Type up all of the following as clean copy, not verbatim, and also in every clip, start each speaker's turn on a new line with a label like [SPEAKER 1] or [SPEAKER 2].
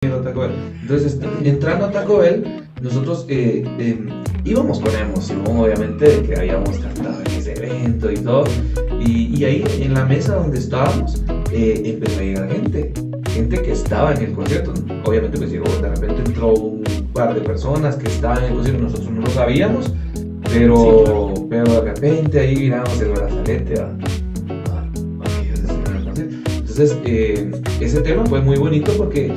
[SPEAKER 1] Taco Bell. Entonces, entrando a Taco Bell, nosotros íbamos con emoción, obviamente, de que habíamos cantado en ese evento y todo. Y ahí en la mesa donde estábamos, empezó a llegar gente que estaba en el concierto. Obviamente, pues llegó, de repente entró un par de personas que estaban en el concierto, nosotros no lo sabíamos, pero, sí, claro. Pero de repente ahí miramos el brazalete. Entonces, ese tema fue muy bonito porque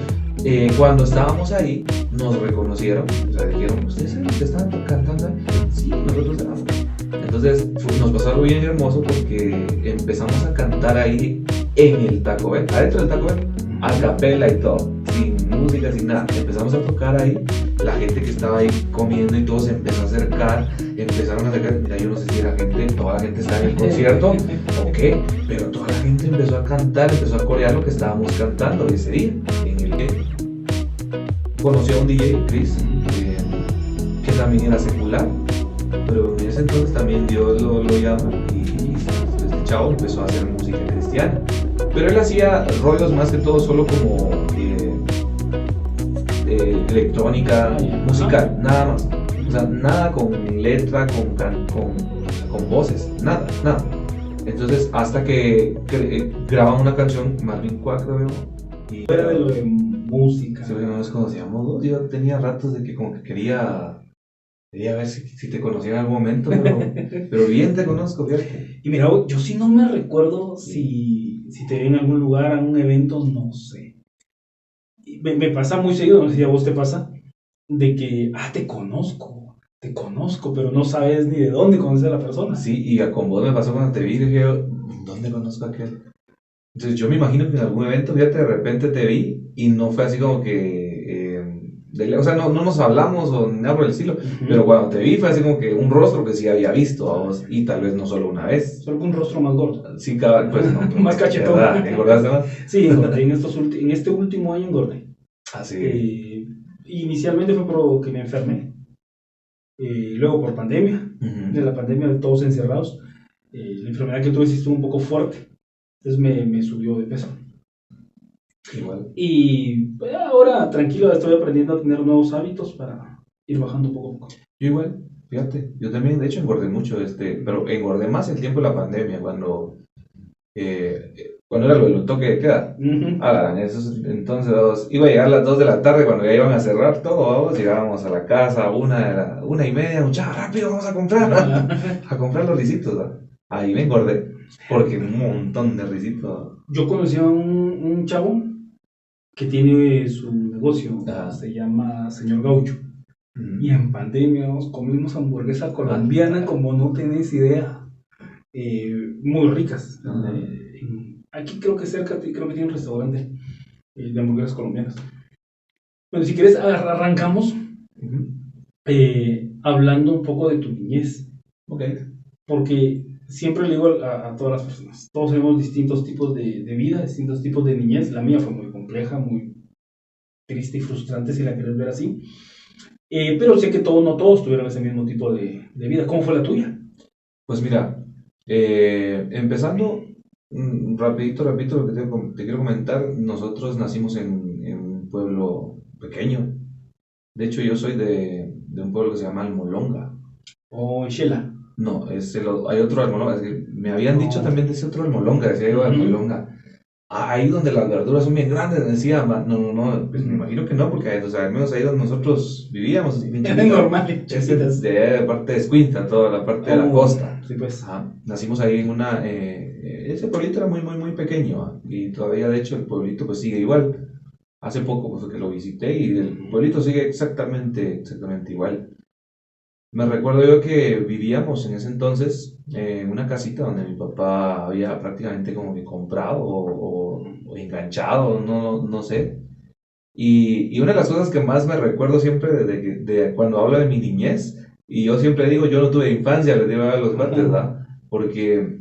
[SPEAKER 1] cuando estábamos ahí, nos reconocieron, o sea, dijeron, ¿ustedes saben que estaban cantando? Sí, nosotros éramos. Entonces, nos pasó algo bien hermoso porque empezamos a cantar ahí en el Taco Bell, adentro del Taco Bell, a capela y todo, sin música, sin nada. Empezamos a tocar ahí, la gente que estaba ahí comiendo y todo se empezó a acercar, mira, yo no sé si era gente, toda la gente estaba en el concierto, o qué, pero toda la gente empezó a cantar, empezó a corear lo que estábamos cantando ese día, en el que conoció a un DJ, Chris, que también era secular, pero en ese entonces también Dios lo llama y este chavo empezó a hacer música cristiana. Pero él hacía rollos más que todo solo como electrónica, musical, nada más. O sea, nada con letra, con voces, nada. Entonces, hasta que graban una canción, Marvin Cuac, creo yo.
[SPEAKER 2] Fuera de lo de música.
[SPEAKER 1] Sí, no nos conocíamos. Yo tenía ratos de que como que quería ver si te conocía en algún momento, pero bien te conozco, fíjate.
[SPEAKER 2] Y mira, yo sí no me recuerdo si te vi en algún lugar, en un evento, no sé. Me pasa muy seguido, no sé si a vos te pasa, de que, te conozco, pero no sabes ni de dónde conoces a la persona.
[SPEAKER 1] Sí, y con vos me pasó cuando te vi, dije yo, ¿dónde conozco a aquel? Entonces yo me imagino que en algún evento, fíjate, de repente te vi y no fue así como que... o sea, no nos hablamos o nada por el estilo, pero cuando te vi fue así como que un rostro que sí había visto a vos, y tal vez no solo una vez.
[SPEAKER 2] Solo que un rostro más gordo.
[SPEAKER 1] Sí, cabal, pues no.
[SPEAKER 2] Más cachetón.
[SPEAKER 1] ¿Engordaste más?
[SPEAKER 2] Sí, engordé. En este último año engordé.
[SPEAKER 1] Ah, sí.
[SPEAKER 2] Inicialmente fue porque me enfermé. Luego por pandemia. De la pandemia de todos encerrados. La enfermedad que tuve sí estuvo un poco fuerte. Entonces me subió de peso.
[SPEAKER 1] Igual.
[SPEAKER 2] Y pues, ahora tranquilo estoy aprendiendo a tener nuevos hábitos para ir bajando poco a poco.
[SPEAKER 1] Yo igual, fíjate, yo también de hecho engordé mucho, pero engordé más el tiempo de la pandemia, cuando era lo del toque de queda. Entonces iba a llegar a las 2 de la tarde cuando ya iban a cerrar todo, vamos, llegábamos a la casa a 1:30, muchachos, rápido, vamos a comprar los risitos, ¿no? Ahí me engordé, porque un montón de risitos.
[SPEAKER 2] Yo conocí a un chavo que tiene su negocio, se llama Señor Gaucho. Y en pandemia comimos hamburguesa colombiana como no tenés idea, muy ricas. Aquí creo que cerca creo que tiene un restaurante de hamburguesas colombianas. Bueno, si quieres arrancamos hablando un poco de tu niñez. Porque siempre le digo a todas las personas, todos tenemos distintos tipos de vida, distintos tipos de niñez. La mía fue muy compleja, muy triste y frustrante si la quieres ver así. Pero sé que no todos tuvieron ese mismo tipo de vida. ¿Cómo fue la tuya?
[SPEAKER 1] Pues mira, empezando rapidito lo que te quiero comentar. Nosotros nacimos en un pueblo pequeño. De hecho, yo soy de un pueblo que se llama Almolonga.
[SPEAKER 2] Shela.
[SPEAKER 1] No, hay otro Almolonga. Me habían dicho también de ese otro Almolonga, decía yo Almolonga. Ahí donde las verduras son bien grandes, decía. No, pues me imagino que no, porque o sea, al menos ahí donde nosotros vivíamos.
[SPEAKER 2] Es normal,
[SPEAKER 1] de parte de Escuintla, toda la parte de la costa.
[SPEAKER 2] Sí, pues.
[SPEAKER 1] Nacimos ahí en ese pueblito era muy, muy, muy pequeño, y todavía de hecho el pueblito pues sigue igual. Hace poco pues, que lo visité y el pueblito sigue exactamente igual. Me recuerdo yo que vivíamos en ese entonces en una casita donde mi papá había prácticamente como que comprado o enganchado, no sé. Y una de las cosas que más me recuerdo siempre de cuando hablo de mi niñez, y yo siempre digo, yo no tuve infancia, les digo a los cuates, ¿verdad? Porque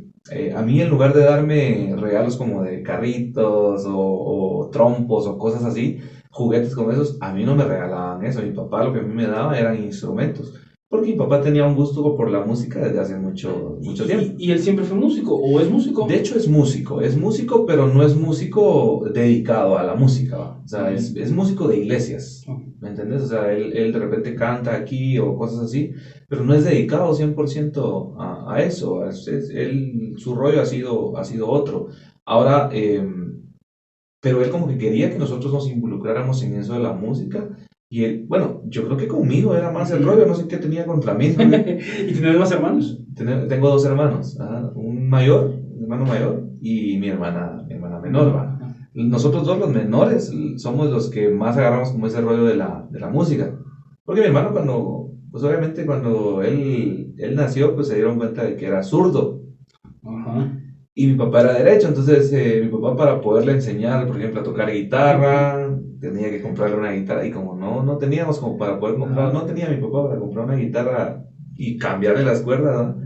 [SPEAKER 1] a mí, en lugar de darme regalos como de carritos o trompos o cosas así, juguetes como esos, a mí no me regalaban eso. Mi papá lo que a mí me daba eran instrumentos. porque mi papá tenía un gusto por la música desde hace mucho tiempo.
[SPEAKER 2] ¿Y él siempre fue músico o es músico?
[SPEAKER 1] De hecho es músico, pero no es músico dedicado a la música, ¿va? O sea, es músico de iglesias, ¿me entiendes? O sea, él de repente canta aquí o cosas así, pero no es dedicado 100% a eso. Su rollo ha sido otro. Ahora, pero él como que quería que nosotros nos involucráramos en eso de la música. Y él, bueno, yo creo que conmigo era más el rollo, no sé qué tenía contra mí.
[SPEAKER 2] ¿Y tienes más hermanos?
[SPEAKER 1] Tengo 2 hermanos, un hermano mayor, y mi hermana menor. ¿Va? Nosotros 2, los menores, somos los que más agarramos como ese rollo de la música. Porque mi hermano pues obviamente cuando él nació, pues se dieron cuenta de que era zurdo.
[SPEAKER 2] Ajá.
[SPEAKER 1] Y mi papá era derecho, entonces mi papá, para poderle enseñar, por ejemplo, a tocar guitarra, tenía que comprarle una guitarra, y como no teníamos como para poder comprar, no tenía mi papá para comprar una guitarra y cambiarle las cuerdas, ¿no?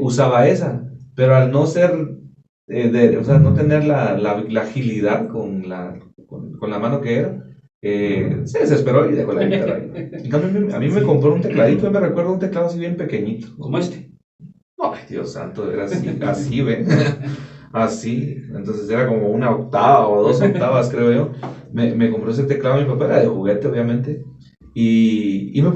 [SPEAKER 1] Usaba esa, pero al no ser, o sea, no tener la agilidad con la mano que era, se desesperó y dejó la guitarra ahí. En cambio, a mí me compró un tecladito, me recuerdo un teclado así bien pequeñito.
[SPEAKER 2] ¿Como este?
[SPEAKER 1] Ay, Dios santo, era así, ¿ve? Así, entonces era como 1/8 o 2/8, creo yo. Me compró ese teclado mi papá, era de juguete, obviamente. Y yo me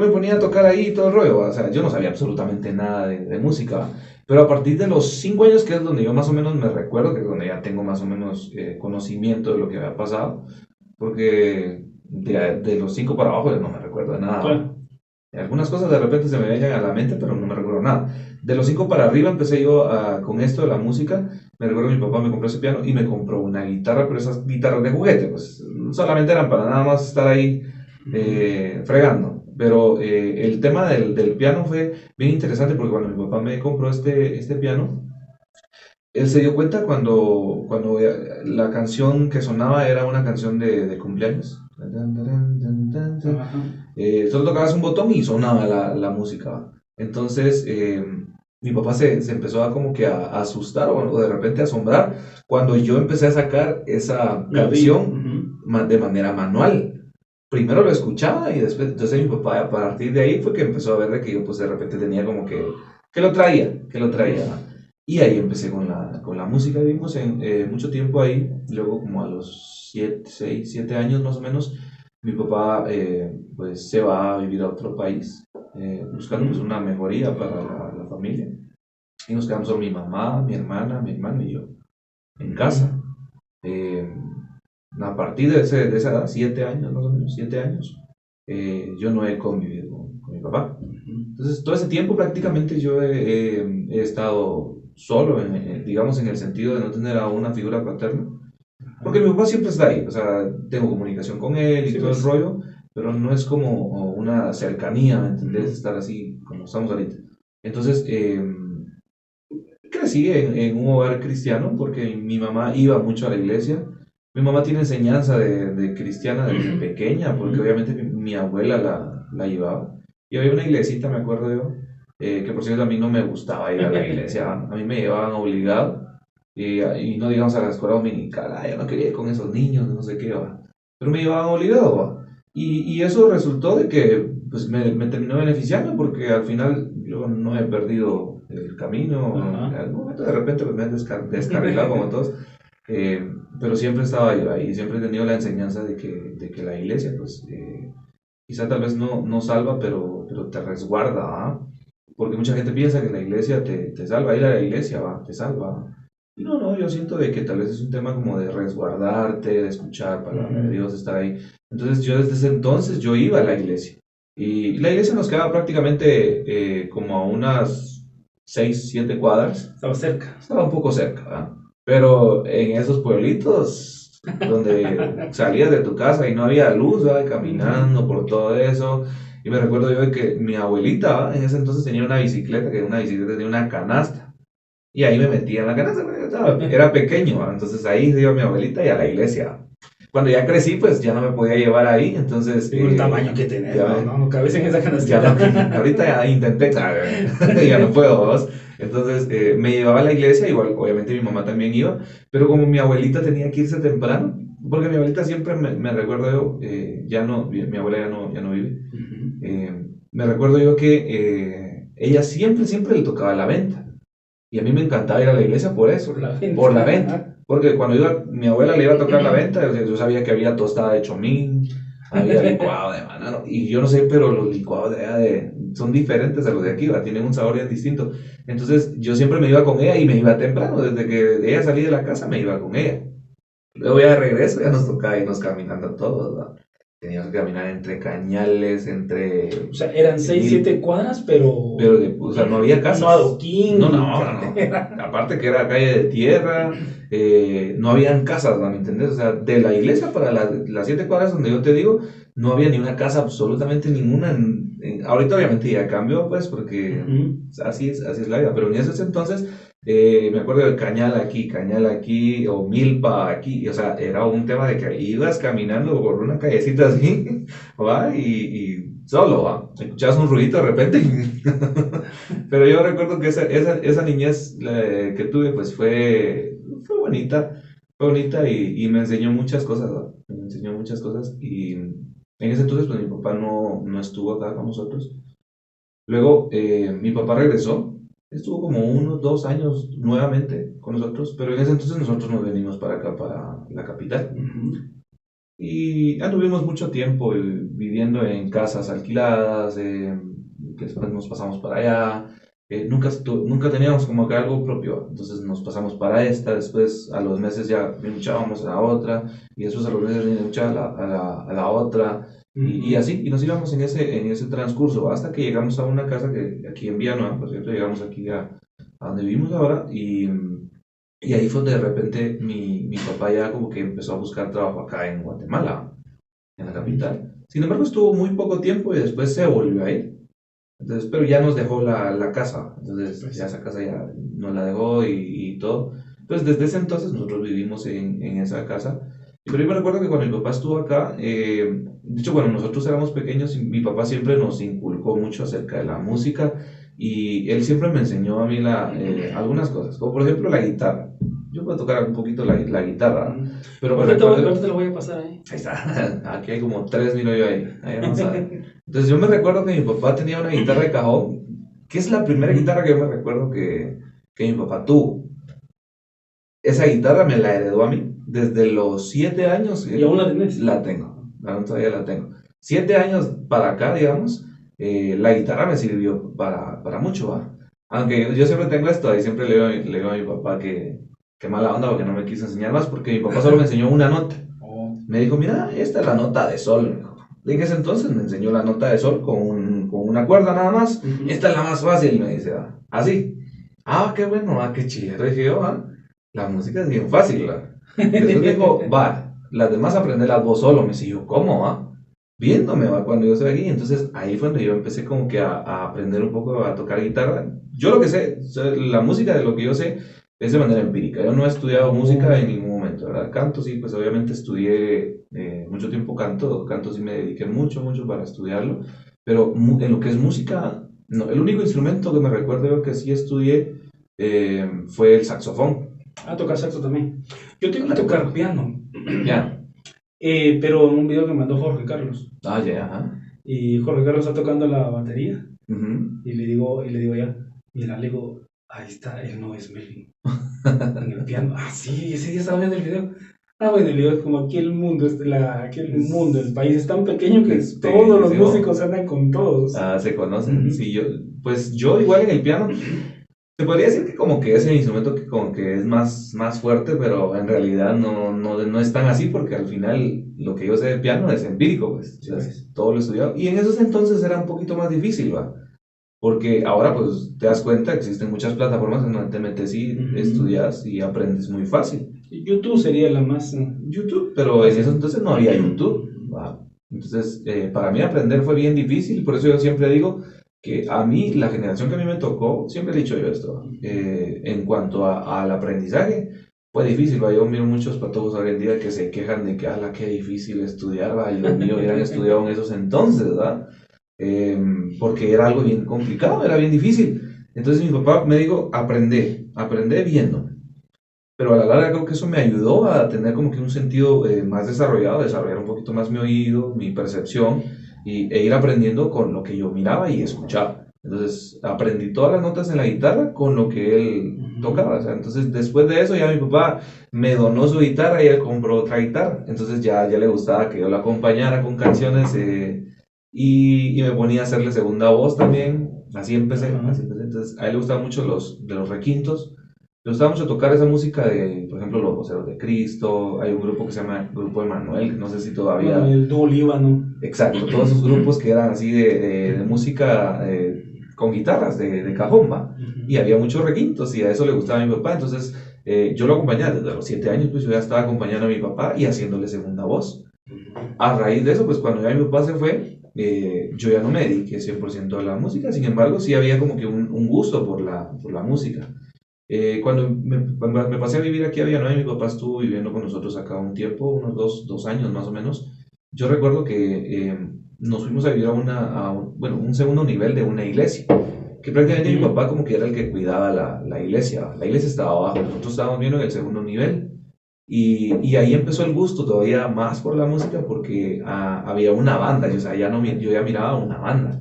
[SPEAKER 1] ponía a tocar ahí todo el rollo, o sea, yo no sabía absolutamente nada de música, pero a partir de los 5 años, que es donde yo más o menos me recuerdo, que es donde ya tengo más o menos conocimiento de lo que había pasado, porque de los 5 para abajo yo no me recuerdo de nada.
[SPEAKER 2] Claro.
[SPEAKER 1] Algunas cosas de repente se me venían a la mente, pero no me recuerdo nada. De los 5 para arriba empecé yo con esto de la música. Me recuerdo que mi papá me compró ese piano y me compró una guitarra, pero esas guitarras de juguete, pues solamente eran para nada más estar ahí fregando. Pero el tema del piano fue bien interesante, porque cuando mi papá me compró este piano, él se dio cuenta cuando la canción que sonaba era una canción de cumpleaños. Solo tocabas un botón y sonaba la música. Entonces, mi papá se empezó a como que a asustar o de repente a asombrar cuando yo empecé a sacar esa canción de manera manual. Primero lo escuchaba y después, entonces mi papá, a partir de ahí fue que empezó a ver de que yo pues de repente tenía como que lo traía. Y ahí empecé con la música. Vivimos mucho tiempo ahí. Luego, como a los 6, 7 años más o menos, mi papá pues se va a vivir a otro país, buscando pues una mejoría para la familia. Y nos quedamos solo mi mamá, mi hermana, mi hermano y yo en casa. A partir de esa edad, 7 años más o menos, 7 años, yo no he convivido con mi papá. Entonces, todo ese tiempo prácticamente yo he estado solo, digamos, en el sentido de no tener a una figura paterna. Porque mi papá siempre está ahí, o sea, tengo comunicación con él y todo el rollo, pero no es como una cercanía, ¿me entendés? Estar así como estamos ahorita. Entonces, crecí en un hogar cristiano porque mi mamá iba mucho a la iglesia. Mi mamá tiene enseñanza de cristiana desde pequeña, porque obviamente mi abuela la llevaba. Y había una iglesita, me acuerdo yo, que por cierto a mí no me gustaba ir a la iglesia, a mí me llevaban obligado, y no digamos a la escuela dominical, yo no quería ir con esos niños, no sé qué, ¿va? Pero me llevaban obligado, ¿va? Y eso resultó de que pues, me terminó beneficiando, porque al final yo no he perdido el camino. En algún momento de repente pues, me han descarrilado como todos, pero siempre estaba yo ahí, siempre he tenido la enseñanza de que la iglesia pues quizá tal vez no salva, pero te resguarda, ¿va? Porque mucha gente piensa que la iglesia te salva, ir a la iglesia va, te salva. Y no, yo siento de que tal vez es un tema como de resguardarte, de escuchar palabra de Dios, de estar ahí. Entonces yo desde ese entonces yo iba a la iglesia. Y la iglesia nos quedaba prácticamente como a unas 6, 7 cuadras.
[SPEAKER 2] Estaba cerca.
[SPEAKER 1] Estaba un poco cerca, ¿verdad? Pero en esos pueblitos donde salías de tu casa y no había luz, ¿verdad? Caminando por todo eso. Y me recuerdo yo de que mi abuelita, ¿verdad? En ese entonces tenía una bicicleta, que una bicicleta tenía una canasta. Y ahí me metía en la canasta, era pequeño, ¿verdad? Entonces ahí iba mi abuelita y a la iglesia. Cuando ya crecí, pues ya no me podía llevar ahí, entonces...
[SPEAKER 2] el tamaño que tenés, no cabes en esa canasta.
[SPEAKER 1] Ahorita ya intenté, ya no puedo, ¿vos? Entonces me llevaba a la iglesia, igual obviamente mi mamá también iba, pero como mi abuelita tenía que irse temprano, porque mi abuelita siempre me recuerdo yo, mi abuela ya no vive, me recuerdo yo que ella siempre le tocaba la venta. Y a mí me encantaba ir a la iglesia por eso, por la venta. Porque cuando mi abuela le iba a tocar la venta, yo sabía que había tostada de chomín, había licuado de banano, y yo no sé, pero los licuados de allá son diferentes a los de aquí, tienen un sabor bien distinto. Entonces yo siempre me iba con ella y me iba temprano, desde que ella salía de la casa me iba con ella. Luego ya de regreso ya nos tocaba irnos caminando todos, ¿va? Teníamos que caminar entre cañales, entre...
[SPEAKER 2] O sea, eran 6, 7 cuadras, pero...
[SPEAKER 1] o sea, no había casas.
[SPEAKER 2] No adoquín.
[SPEAKER 1] No. Aparte que era calle de tierra, no habían casas, ¿no? ¿Me entendés? O sea, de la iglesia para las 7 cuadras donde yo te digo, no había ni una casa, absolutamente ninguna. Ahorita obviamente ya cambió, pues, porque así es la vida. Pero en ese entonces, me acuerdo de cañal aquí, o milpa aquí. O sea, era un tema de que ibas caminando por una callecita así, ¿va? Y solo, ¿va? Escuchabas un ruidito de repente. Pero yo recuerdo que esa niñez que tuve, pues fue bonita y me enseñó muchas cosas, ¿va? Me enseñó muchas cosas y en ese entonces, pues mi papá no estuvo acá con nosotros. Luego, mi papá regresó, estuvo como 1, 2 años nuevamente con nosotros, pero en ese entonces nosotros nos venimos para acá, para la capital. Y anduvimos mucho tiempo viviendo en casas alquiladas, que después nos pasamos para allá. Nunca teníamos como que algo propio, entonces nos pasamos para esta, después a los meses ya luchábamos a la otra, y después a los meses luchábamos a la otra, y así, y nos íbamos en ese transcurso, hasta que llegamos a una casa que aquí en Villanueva, por cierto, llegamos aquí a donde vivimos ahora, y ahí fue donde de repente mi papá ya como que empezó a buscar trabajo acá en Guatemala, en la capital. Sin embargo, estuvo muy poco tiempo y después se volvió a ir. Entonces, pero ya nos dejó la casa. Entonces, ya esa casa ya nos la dejó y todo. Entonces, desde ese entonces nosotros vivimos en esa casa. Pero yo me recuerdo que cuando mi papá estuvo acá, de hecho, cuando nosotros éramos pequeños, mi papá siempre nos inculcó mucho acerca de la música y él siempre me enseñó a mí algunas cosas, como por ejemplo la guitarra. Yo puedo tocar un poquito la guitarra, pero me
[SPEAKER 2] ahorita
[SPEAKER 1] recuerdo...
[SPEAKER 2] te lo voy a pasar ahí.
[SPEAKER 1] Ahí está, aquí hay como 3, miro yo ahí no sabe. Entonces yo me recuerdo que mi papá tenía una guitarra de cajón, que es la primera guitarra que yo me recuerdo que mi papá tuvo. Esa guitarra me la heredó a mí desde los 7 años.
[SPEAKER 2] ¿Y aún la tenés?
[SPEAKER 1] La tengo, aún todavía la tengo. 7 años para acá, digamos, la guitarra me sirvió para mucho, ¿va? Aunque yo siempre tengo esto, y siempre le digo a mi papá que mala onda porque no me quiso enseñar más, porque mi papá solo me enseñó una nota. Me dijo, mira, esta es la nota de sol. En ese entonces me enseñó la nota de sol con una cuerda nada más. Esta es la más fácil, me dice, así. Qué bueno, qué chido. Dije yo, la música es bien fácil, ¿va? Después dijo, las demás aprenderlas vos solo. Me dice, yo, ¿cómo, va? Viéndome, va, cuando yo estoy aquí. Entonces ahí fue donde yo empecé como que a aprender un poco a tocar guitarra. Yo lo que sé, la música de lo que yo sé es de manera empírica. Yo no he estudiado música en ningún momento, ¿verdad? Canto sí, pues obviamente estudié mucho tiempo canto sí me dediqué mucho para estudiarlo, pero en lo que es música, no. El único instrumento que me recuerdo yo que sí estudié fue el saxofón.
[SPEAKER 2] Tocar saxo también. Yo tengo que tocar piano.
[SPEAKER 1] Ya.
[SPEAKER 2] Pero en un video que mandó Jorge Carlos.
[SPEAKER 1] Ya.
[SPEAKER 2] Y Jorge Carlos está tocando la batería.
[SPEAKER 1] Uh-huh.
[SPEAKER 2] Y le digo ya, mira, le digo, ahí está, él no es Melvin. En el piano. Sí, ese día estaba viendo el video. Bueno, el video es como aquí el mundo, el país es tan pequeño que todos los músicos andan con todos.
[SPEAKER 1] Se conocen. Uh-huh. Sí, yo igual en el piano, se podría decir que como que es el instrumento que como que es más fuerte, pero en realidad no es tan así, porque al final lo que yo sé de piano es empírico, pues. O sea, todo lo he estudiado. Y en esos entonces era un poquito más difícil, ¿va? Porque ahora pues te das cuenta que existen muchas plataformas en donde te metes y estudias y aprendes muy fácil.
[SPEAKER 2] YouTube sería la más...
[SPEAKER 1] YouTube, pero en esos entonces no había YouTube. ¿Va? Entonces para mí aprender fue bien difícil, por eso yo siempre digo que a mí, la generación que a mí me tocó, siempre he dicho yo esto, en cuanto al aprendizaje, fue difícil, ¿va? Yo miro muchos patojos hoy en día que se quejan de que, qué difícil estudiar, ¿va? Y los míos hubieran estudiado en esos entonces, ¿verdad? Porque era algo bien complicado, era bien difícil. Entonces mi papá me dijo, aprende viendo. Pero a la larga creo que eso me ayudó a tener como que un sentido más desarrollar un poquito más mi oído, mi percepción, e ir aprendiendo con lo que yo miraba y escuchaba. Entonces aprendí todas las notas en la guitarra con lo que él tocaba. O sea, entonces después de eso ya mi papá me donó su guitarra y él compró otra guitarra. Entonces ya le gustaba que yo lo acompañara con canciones y me ponía a hacerle segunda voz también. Así empecé, así empecé. Entonces a él le gustaban mucho de los requintos. Le gustaba mucho tocar esa música de, por ejemplo, Los Voceros de Cristo. Hay un grupo que se llama Grupo Emanuel, no sé si todavía.
[SPEAKER 2] El dúo Líbano.
[SPEAKER 1] Exacto, todos esos grupos que eran así de música con guitarras de cajón, ¿va? Y había muchos requintos y a eso le gustaba a mi papá. Entonces yo lo acompañaba desde los 7 años, pues yo ya estaba acompañando a mi papá y haciéndole segunda voz. A raíz de eso, pues cuando ya mi papá se fue, yo ya no me dediqué 100% a la música. Sin embargo, sí había como que un gusto por la música. Cuando me pasé a vivir aquí a Villanueva, mi papá estuvo viviendo con nosotros acá un tiempo, unos 2 años más o menos. Yo recuerdo que nos fuimos a vivir bueno, un segundo nivel de una iglesia, que prácticamente mi papá como que era el que cuidaba la iglesia. La iglesia estaba abajo, nosotros estábamos viendo en el segundo nivel. Y ahí empezó el gusto todavía más por la música porque había una banda, o sea, yo ya miraba una banda.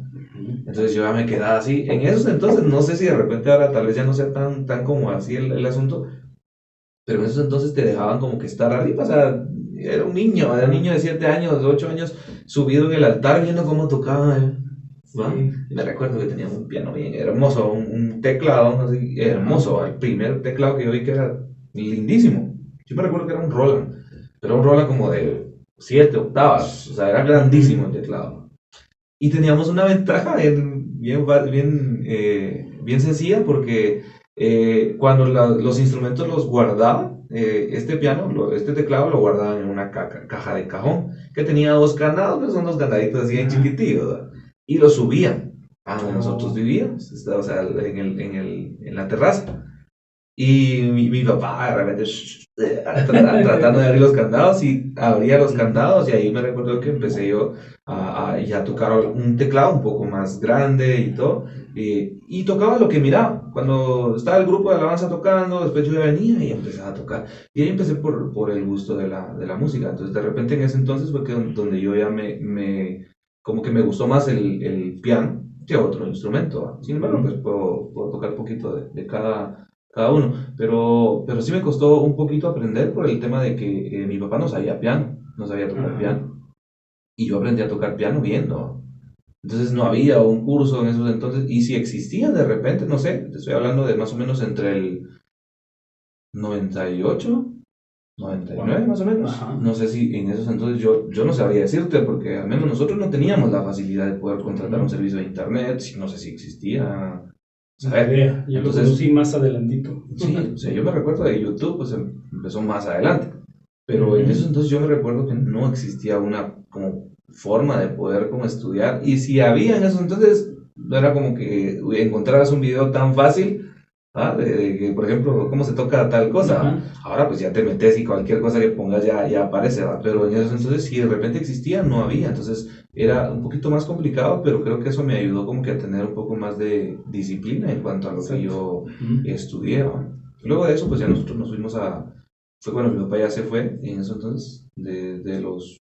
[SPEAKER 1] Entonces yo ya me quedaba así. En esos entonces, no sé si de repente ahora tal vez ya no sea tan como así el asunto, pero en esos entonces te dejaban como que estar arriba, o sea, era un niño de 7 años, 8 años, subido en el altar viendo cómo tocaban. Sí. Y me recuerdo que tenía un piano bien hermoso, un teclado, no sé, hermoso, el primer teclado que yo vi que era lindísimo. Yo me recuerdo que era un Roland, pero un Roland como de 7 octavas, o sea, era grandísimo el teclado. Y teníamos una ventaja bien sencilla porque cuando los instrumentos los guardaba, este teclado lo guardaba en una caja de cajón que tenía 2 candados, que son 2 candaditos así en chiquititos, ¿verdad? Y lo subían a donde nosotros vivíamos, o sea, en la terraza. Y mi papá de repente tratando de abrir los candados y abría los candados y ahí me recuerdo que empecé yo a tocar un teclado un poco más grande y todo y tocaba lo que miraba. Cuando estaba el grupo de alabanza tocando, después yo venía y empezaba a tocar. Y ahí empecé por el gusto de la música. Entonces de repente en ese entonces fue donde yo ya como que me gustó más el piano que otro instrumento, ¿va? Sin embargo, pues puedo tocar un poquito de cada uno, pero sí me costó un poquito aprender por el tema de que mi papá no sabía piano, no sabía tocar piano, y yo aprendí a tocar piano viendo. Entonces no había un curso en esos entonces, y si existía de repente, no sé, te estoy hablando de más o menos entre el 98, 99 más o menos. Ajá. No sé si en esos entonces yo no sabría decirte, porque al menos nosotros no teníamos la facilidad de poder contratar un servicio de internet, no sé si existía.
[SPEAKER 2] Saber. Yo entonces, lo conocí más adelantito.
[SPEAKER 1] Sí, o sea, yo me recuerdo de YouTube, pues empezó más adelante. Pero en esos entonces yo me recuerdo que no existía una como forma de poder como estudiar. Y si había en esos entonces, no era como que encontraras un video tan fácil, ¿ah? De que, por ejemplo, cómo se toca tal cosa. Ahora pues ya te metes y cualquier cosa que pongas ya aparece, ¿va? Pero en esos entonces si de repente existía, no había. Entonces era un poquito más complicado, pero creo que eso me ayudó como que a tener un poco más de disciplina en cuanto a lo que yo estudié, ¿va? Luego de eso pues ya nosotros nos fuimos fue cuando mi papá ya se fue, y en eso entonces, de los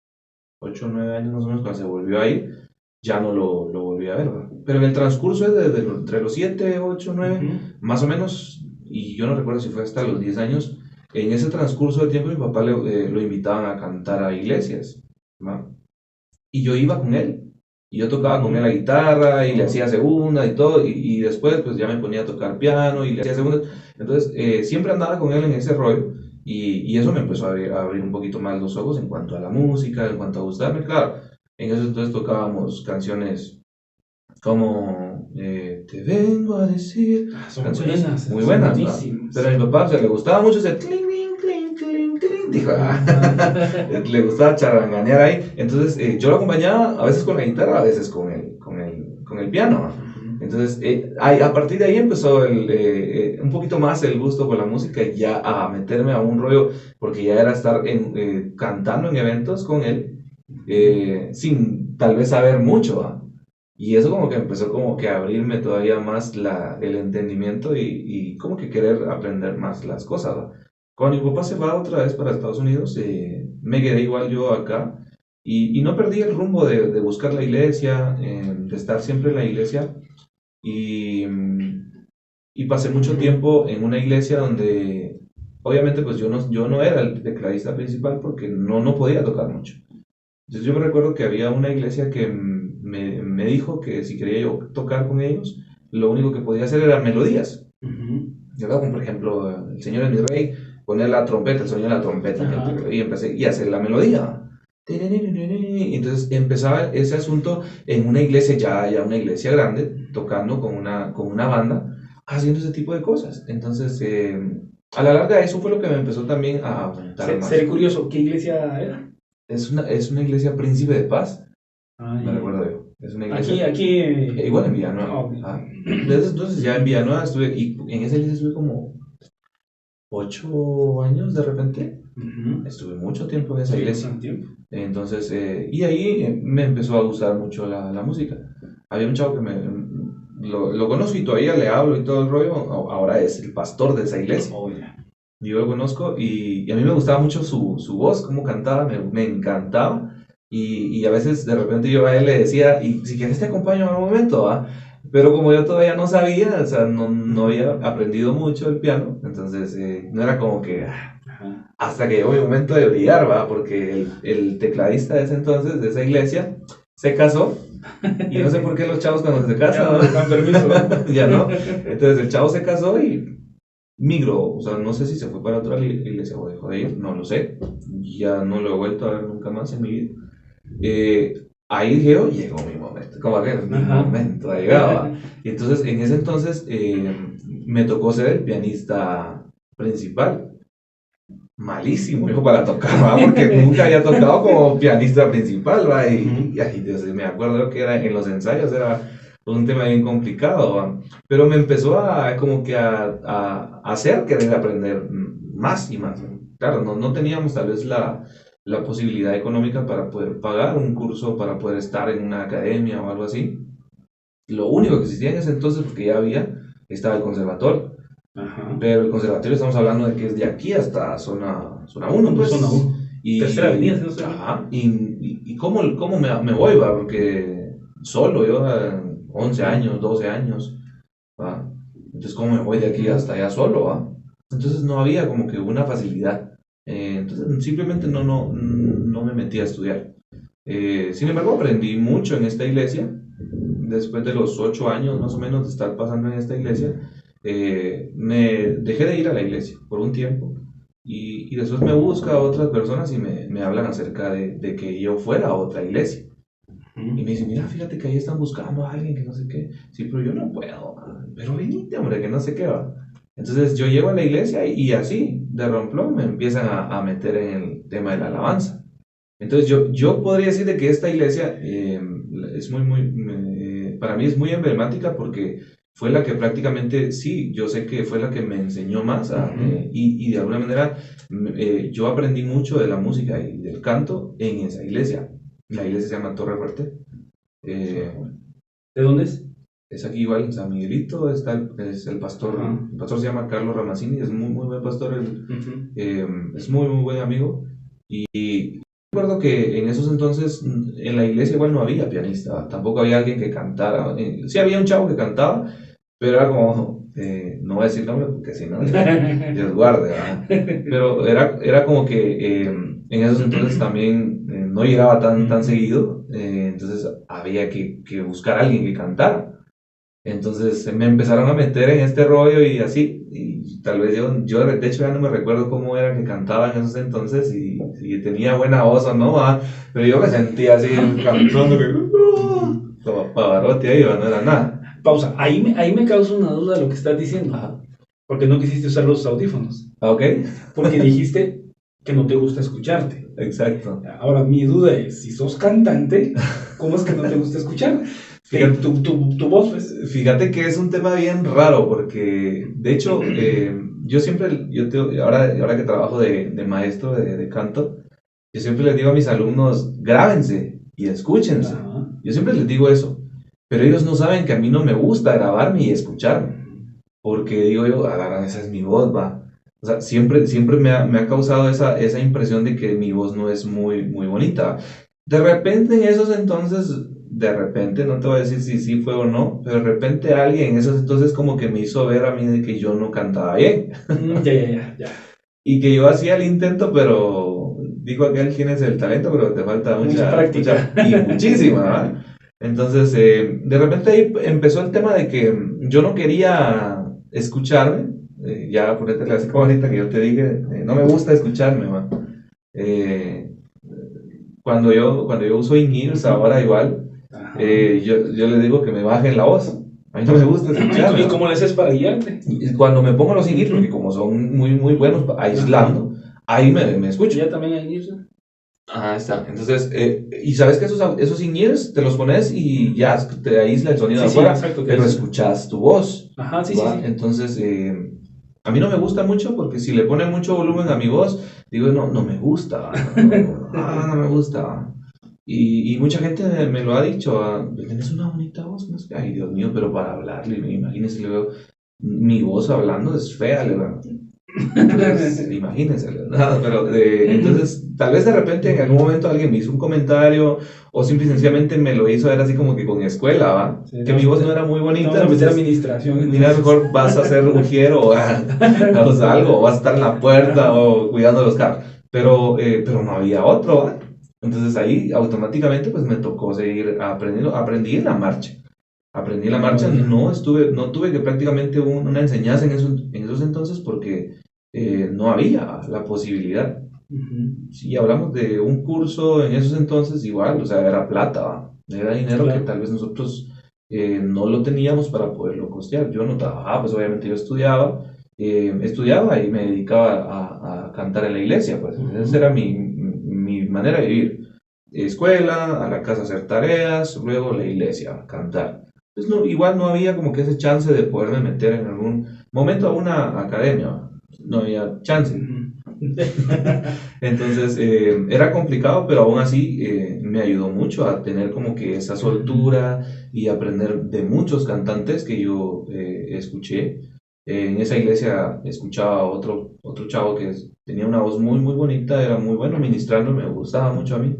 [SPEAKER 1] 8 o 9 años más o menos, cuando se volvió a ir, ya no lo volví a ver, ¿verdad? Pero en el transcurso entre los 7, 8, 9, más o menos, y yo no recuerdo si fue hasta los 10 años, en ese transcurso de tiempo mi papá lo invitaban a cantar a iglesias, ¿va? Y yo iba con él, y yo tocaba con él la guitarra, y le hacía segunda y todo, y después pues ya me ponía a tocar piano, y le hacía segunda, entonces siempre andaba con él en ese rollo, y eso me empezó a abrir un poquito más los ojos en cuanto a la música, en cuanto a gustarme, claro. En eso entonces tocábamos canciones como Te vengo a decir,
[SPEAKER 2] son
[SPEAKER 1] canciones
[SPEAKER 2] buenas,
[SPEAKER 1] muy buenas, pero a mi papá le gustaba mucho ese cling, cling, cling, cling, dijo, le gustaba charanganear ahí, entonces yo lo acompañaba a veces con la guitarra, a veces con el piano. Entonces, a partir de ahí empezó un poquito más el gusto por la música, ya a meterme a un rollo, porque ya era estar cantando en eventos con él, sin tal vez saber mucho, ¿va? Y eso como que empezó como que a abrirme todavía más el entendimiento y como que querer aprender más las cosas, ¿va? Cuando mi papá se va otra vez para Estados Unidos, me quedé igual yo acá. Y no perdí el rumbo de buscar la iglesia, de estar siempre en la iglesia. Y, y pasé mucho tiempo en una iglesia donde, obviamente, pues yo no era el tecladista principal porque no podía tocar mucho. Entonces yo me recuerdo que había una iglesia que me dijo que si quería yo tocar con ellos, lo único que podía hacer era melodías. ¿Verdad? Como por ejemplo, El Señor es mi Rey, poner la trompeta, el sonido de la trompeta, y empecé y hacer la melodía. Entonces empezaba ese asunto en una iglesia, ya una iglesia grande, tocando con una banda, haciendo ese tipo de cosas. Entonces, a la larga, eso fue lo que me empezó también a apuntar más.
[SPEAKER 2] Seré curioso, ¿qué iglesia era?
[SPEAKER 1] Es una iglesia Príncipe de Paz, me recuerdo yo. Es una iglesia.
[SPEAKER 2] Aquí.
[SPEAKER 1] Igual en Villanueva. Desde entonces ya en Villanueva estuve, y en esa iglesia estuve como 8 años de repente. Estuve mucho tiempo en esa iglesia. Entonces, y ahí me empezó a gustar mucho la música. Había un chavo que lo conozco y todavía le hablo y todo el rollo. Ahora es el pastor de esa iglesia. Yo lo conozco y a mí me gustaba mucho su voz, cómo cantaba, me encantaba. Y a veces de repente yo a él le decía, y si quieres te acompaño en un momento, ¿va? Pero como yo todavía no sabía, o sea, no había aprendido mucho el piano, entonces no era como que hasta que llegó mi momento de brillar, ¿va? Porque el tecladista de ese entonces, de esa iglesia, se casó. Y no sé por qué los chavos cuando se casan
[SPEAKER 2] ya no permiso.
[SPEAKER 1] Ya no. Entonces el chavo se casó y migró, o sea, no sé si se fue para otra iglesia o dejó de ir, no lo sé. Ya no lo he vuelto a ver nunca más en mi vida. Ahí dije, llegó mi momento, como que mi momento llegaba. Y entonces, en ese entonces, me tocó ser el pianista principal. Malísimo, hijo, para tocar, ¿va? Porque nunca había tocado como pianista principal, ¿va? Y entonces, me acuerdo que era en los ensayos, era un tema bien complicado, ¿va? Pero me empezó como que a hacer querer aprender más y más. Claro, no teníamos tal vez la posibilidad económica para poder pagar un curso, para poder estar en una academia o algo así. Lo único que existía en ese entonces, porque ya estaba el conservatorio. Pero el conservatorio estamos hablando de que es de aquí hasta zona 1, pues.
[SPEAKER 2] Zona 1. Tercera avenida, ¿no?
[SPEAKER 1] Ajá. ¿Y cómo me voy, va? Porque solo, yo, 11 años, 12 años, ¿va? Entonces, ¿cómo me voy de aquí hasta allá solo, va? Entonces, no había como que una facilidad. Entonces, simplemente no me metí a estudiar. Sin embargo, aprendí mucho en esta iglesia. Después de los 8 años, más o menos, de estar pasando en esta iglesia, me dejé de ir a la iglesia por un tiempo. Y después me busca a otras personas y me hablan acerca de que yo fuera a otra iglesia. Y me dicen, mira, fíjate que ahí están buscando a alguien que no sé qué. Sí, pero yo no puedo. Pero venite, hombre, que no sé qué va. Entonces yo llego a la iglesia y así, de romplón, me empiezan a meter en el tema de la alabanza. Entonces yo podría decir de que esta iglesia es para mí es muy emblemática porque fue la que prácticamente, sí, yo sé que fue la que me enseñó más y de alguna manera yo aprendí mucho de la música y del canto en esa iglesia. La iglesia se llama Torre Fuerte.
[SPEAKER 2] ¿De dónde es?
[SPEAKER 1] Es aquí igual en San Miguelito, es el pastor. El pastor se llama Carlos Ramazzini, es muy, muy buen pastor, es muy, muy buen amigo. Y recuerdo que en esos entonces en la iglesia igual no había pianista, tampoco había alguien que cantara. Sí había un chavo que cantaba, pero era como, no voy a decir nombre porque si no, Dios guarde, ¿verdad? Pero era como que en esos entonces también no llegaba tan seguido, entonces había que buscar a alguien que cantara. Entonces me empezaron a meter en este rollo y así, y tal vez yo de hecho ya no me recuerdo cómo era que cantaba en esos entonces y si tenía buena voz o no, pero yo me sentía así cantando como Pavarotti ahí, no era nada.
[SPEAKER 2] Pausa, ahí me causa una duda de lo que estás diciendo, porque no quisiste usar los audífonos.
[SPEAKER 1] Ok.
[SPEAKER 2] Porque dijiste que no te gusta escucharte.
[SPEAKER 1] Exacto.
[SPEAKER 2] Ahora mi duda es, si sos cantante, ¿cómo es que no te gusta escuchar? Fíjate, tu voz, pues.
[SPEAKER 1] Fíjate que es un tema bien raro porque, de hecho, yo siempre, ahora que trabajo de maestro de canto, yo siempre les digo a mis alumnos, grábense y escúchense. Yo siempre les digo eso, pero ellos no saben que a mí no me gusta grabarme y escucharme, porque digo yo, esa es mi voz, va. O sea, siempre me ha causado esa impresión de que mi voz no es muy, muy bonita. De repente en esos entonces, de repente, no te voy a decir si sí fue o no, pero de repente alguien en esos entonces como que me hizo ver a mí de que yo no cantaba bien.
[SPEAKER 2] Ya.
[SPEAKER 1] Y que yo hacía el intento, pero dijo aquel tienes el talento, pero te falta
[SPEAKER 2] Mucha práctica.
[SPEAKER 1] y muchísima, ¿verdad? Entonces, de repente ahí empezó el tema de que yo no quería escucharme, ya por esta clásica ahorita que yo te dije, no me gusta escucharme, ¿va? Eh, cuando yo uso in-ears ahora igual, yo le digo que me bajen la voz. A mí no me gusta escucharme.
[SPEAKER 2] ¿Y cómo le haces para guiarte?
[SPEAKER 1] Y cuando me pongo los in-ears, porque como son muy, muy buenos aislando, ahí me escucho.
[SPEAKER 2] ¿Ya también hay in-ears?
[SPEAKER 1] Ah, está. Entonces, y sabes que esos in-ears te los pones y ya te aísla el sonido de afuera,
[SPEAKER 2] exacto,
[SPEAKER 1] pero escuchas tu voz.
[SPEAKER 2] Ajá, sí.
[SPEAKER 1] Entonces, a mí no me gusta mucho porque si le pone mucho volumen a mi voz, digo, no me gusta, no me gusta. Y mucha gente me lo ha dicho, tienes una bonita voz, no sé, ay Dios mío, pero para hablarle, imagínense, le veo, mi voz hablando es fea, le veo. Entonces, imagínense, ¿verdad? Pero entonces, tal vez de repente en algún momento alguien me hizo un comentario o simple y sencillamente me lo hizo ver así como que con escuela, ¿va?
[SPEAKER 2] Sí,
[SPEAKER 1] que mi voz no era muy bonita.
[SPEAKER 2] Vamos a meter administración.
[SPEAKER 1] Mira, mejor vas a ser ujiero o algo, o vas a estar en la puerta o cuidando los carros. Pero no había otro, ¿va? Entonces ahí automáticamente pues me tocó seguir aprendiendo, aprendí en la marcha. Aprendí la marcha, no tuve que prácticamente una enseñanza en esos entonces porque no había la posibilidad. Si hablamos de un curso en esos entonces, igual, o sea, era plata, ¿va? Era dinero que tal vez nosotros no lo teníamos para poderlo costear. Yo no trabajaba, pues obviamente yo estudiaba y me dedicaba a cantar en la iglesia, pues esa era mi manera de vivir. Escuela, a la casa a hacer tareas, luego la iglesia a cantar. Pues no, igual no había como que ese chance de poderme meter en algún momento a una academia, no había chance. Entonces era complicado, pero aún así me ayudó mucho a tener como que esa soltura y aprender de muchos cantantes que yo escuché. En esa iglesia escuchaba a otro chavo que tenía una voz muy, muy bonita, era muy bueno ministrando, me gustaba mucho a mí.